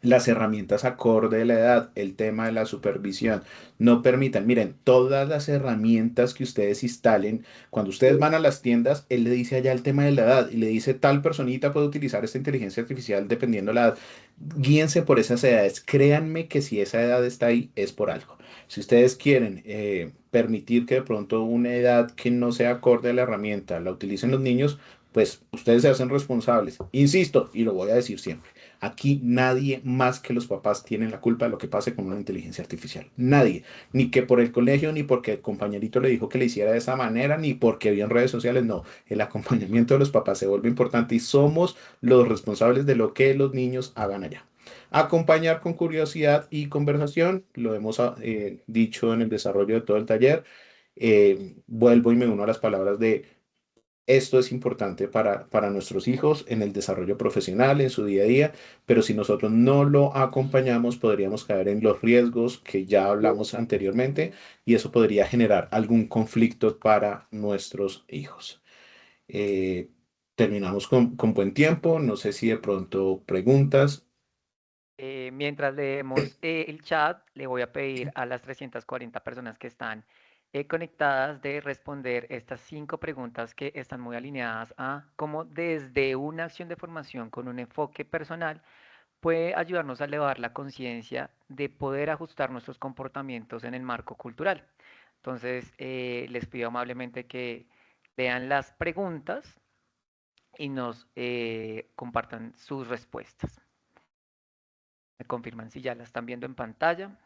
las herramientas acorde a la edad, el tema de la supervisión, no permitan, miren, todas las herramientas que ustedes instalen, cuando ustedes van a las tiendas, él le dice allá el tema de la edad y le dice tal personita puede utilizar esta inteligencia artificial dependiendo la edad. Guíense por esas edades. Créanme que si esa edad está ahí es por algo. Si ustedes quieren permitir que de pronto una edad que no sea acorde a la herramienta la utilicen los niños, pues ustedes se hacen responsables. Insisto, y lo voy a decir siempre. Aquí nadie más que los papás tienen la culpa de lo que pase con una inteligencia artificial. Nadie. Ni que por el colegio, ni porque el compañerito le dijo que le hiciera de esa manera, ni porque vio en redes sociales. No, el acompañamiento de los papás se vuelve importante y somos los responsables de lo que los niños hagan allá. Acompañar con curiosidad y conversación, lo hemos dicho en el desarrollo de todo el taller. Vuelvo y me uno a las palabras de esto es importante para nuestros hijos en el desarrollo profesional, en su día a día, pero si nosotros no lo acompañamos, podríamos caer en los riesgos que ya hablamos anteriormente y eso podría generar algún conflicto para nuestros hijos. Eh, terminamos con buen tiempo. No sé si de pronto preguntas.
Mientras leemos el chat, le voy a pedir a las 340 personas que están conectadas de responder estas 5 preguntas que están muy alineadas a cómo desde una acción de formación con un enfoque personal puede ayudarnos a elevar la conciencia de poder ajustar nuestros comportamientos en el marco cultural. Entonces, les pido amablemente que lean las preguntas y nos compartan sus respuestas. Me confirman si ya la están viendo en pantalla.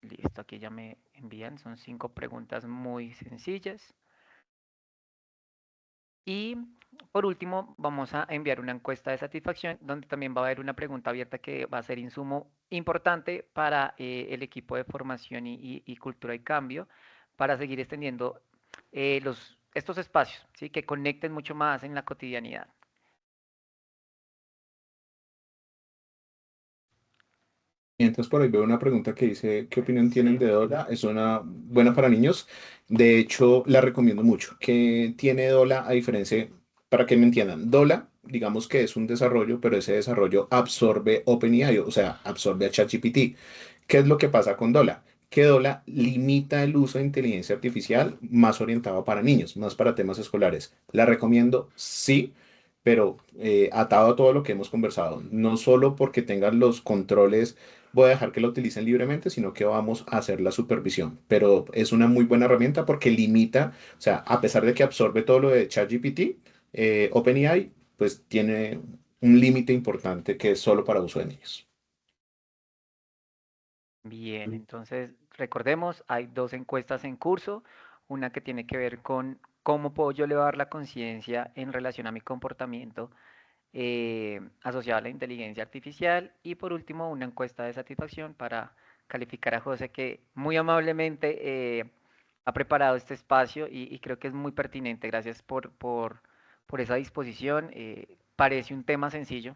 Listo, aquí ya me envían. Son 5 preguntas muy sencillas. Y por último, vamos a enviar una encuesta de satisfacción donde también va a haber una pregunta abierta que va a ser insumo importante para el equipo de formación y cultura y cambio para seguir extendiendo estos espacios, ¿sí? Que conecten mucho más en la cotidianidad.
Mientras por ahí veo una pregunta que dice, ¿qué opinión tienen
Sí.
de Dola? Es una buena para niños. De hecho, la recomiendo mucho. ¿Qué tiene Dola a diferencia? Para que me entiendan, Dola, digamos que es un desarrollo, pero ese desarrollo absorbe OpenAI, o sea, absorbe a ChatGPT. ¿Qué es lo que pasa con Dola? Que Dola limita el uso de inteligencia artificial más orientado para niños, más para temas escolares. ¿La recomiendo? Sí, pero atado a todo lo que hemos conversado, no solo porque tengan los controles voy a dejar que lo utilicen libremente, sino que vamos a hacer la supervisión. Pero es una muy buena herramienta porque limita, o sea, a pesar de que absorbe todo lo de ChatGPT, OpenAI, pues tiene un límite importante que es solo para uso de niños.
Bien, entonces recordemos, hay 2 encuestas en curso, una que tiene que ver con cómo puedo yo elevar la conciencia en relación a mi comportamiento asociado a la inteligencia artificial y por último una encuesta de satisfacción para calificar a José que muy amablemente ha preparado este espacio y creo que es muy pertinente. Gracias por esa disposición. Parece un tema sencillo,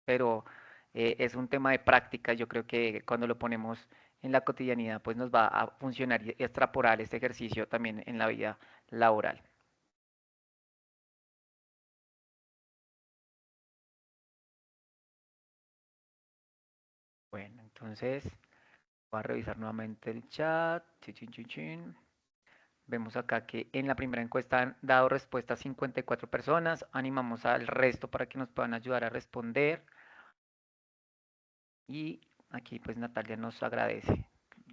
pero es un tema de práctica. Yo creo que cuando lo ponemos en la cotidianidad, pues nos va a funcionar y extrapolar este ejercicio también en la vida laboral. Bueno, entonces voy a revisar nuevamente el chat. Chin, chin, chin, chin. Vemos acá que en la primera encuesta han dado respuesta a 54 personas. Animamos al resto para que nos puedan ayudar a responder. Y aquí pues Natalia nos agradece.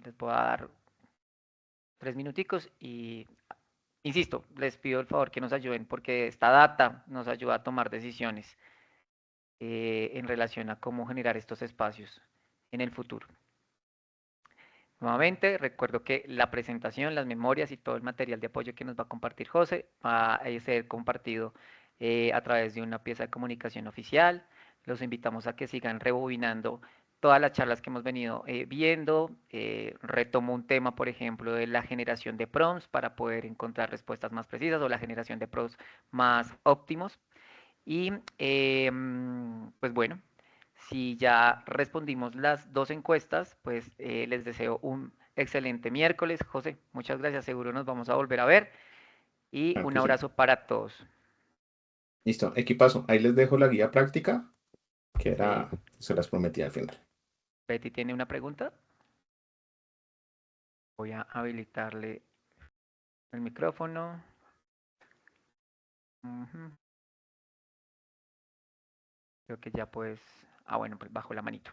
Les voy a dar 3 minuticos y insisto, les pido el favor que nos ayuden porque esta data nos ayuda a tomar decisiones en relación a cómo generar estos espacios en el futuro. Nuevamente, recuerdo que la presentación, las memorias y todo el material de apoyo que nos va a compartir José va a ser compartido a través de una pieza de comunicación oficial. Los invitamos a que sigan rebobinando todas las charlas que hemos venido viendo. Retomo un tema, por ejemplo, de la generación de prompts para poder encontrar respuestas más precisas o la generación de prompts más óptimos. Y pues bueno, si ya respondimos las 2 encuestas, pues les deseo un excelente miércoles. José, muchas gracias. Seguro nos vamos a volver a ver. Y
Claro
un
que sí.
abrazo para todos.
Listo, equipazo. Ahí les dejo la guía práctica, que
Sí,
era, se las prometí al final.
Betty tiene una pregunta. Voy a habilitarle el micrófono. Ujú. Creo que ya pues... Ah, bueno, pues bajo la manito.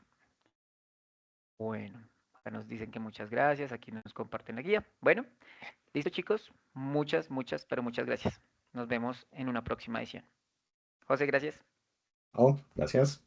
Bueno, acá nos dicen que muchas gracias. Aquí nos comparten la guía. Bueno, listo chicos. Pero muchas gracias. Nos vemos en una próxima edición. José, gracias.
Oh, gracias.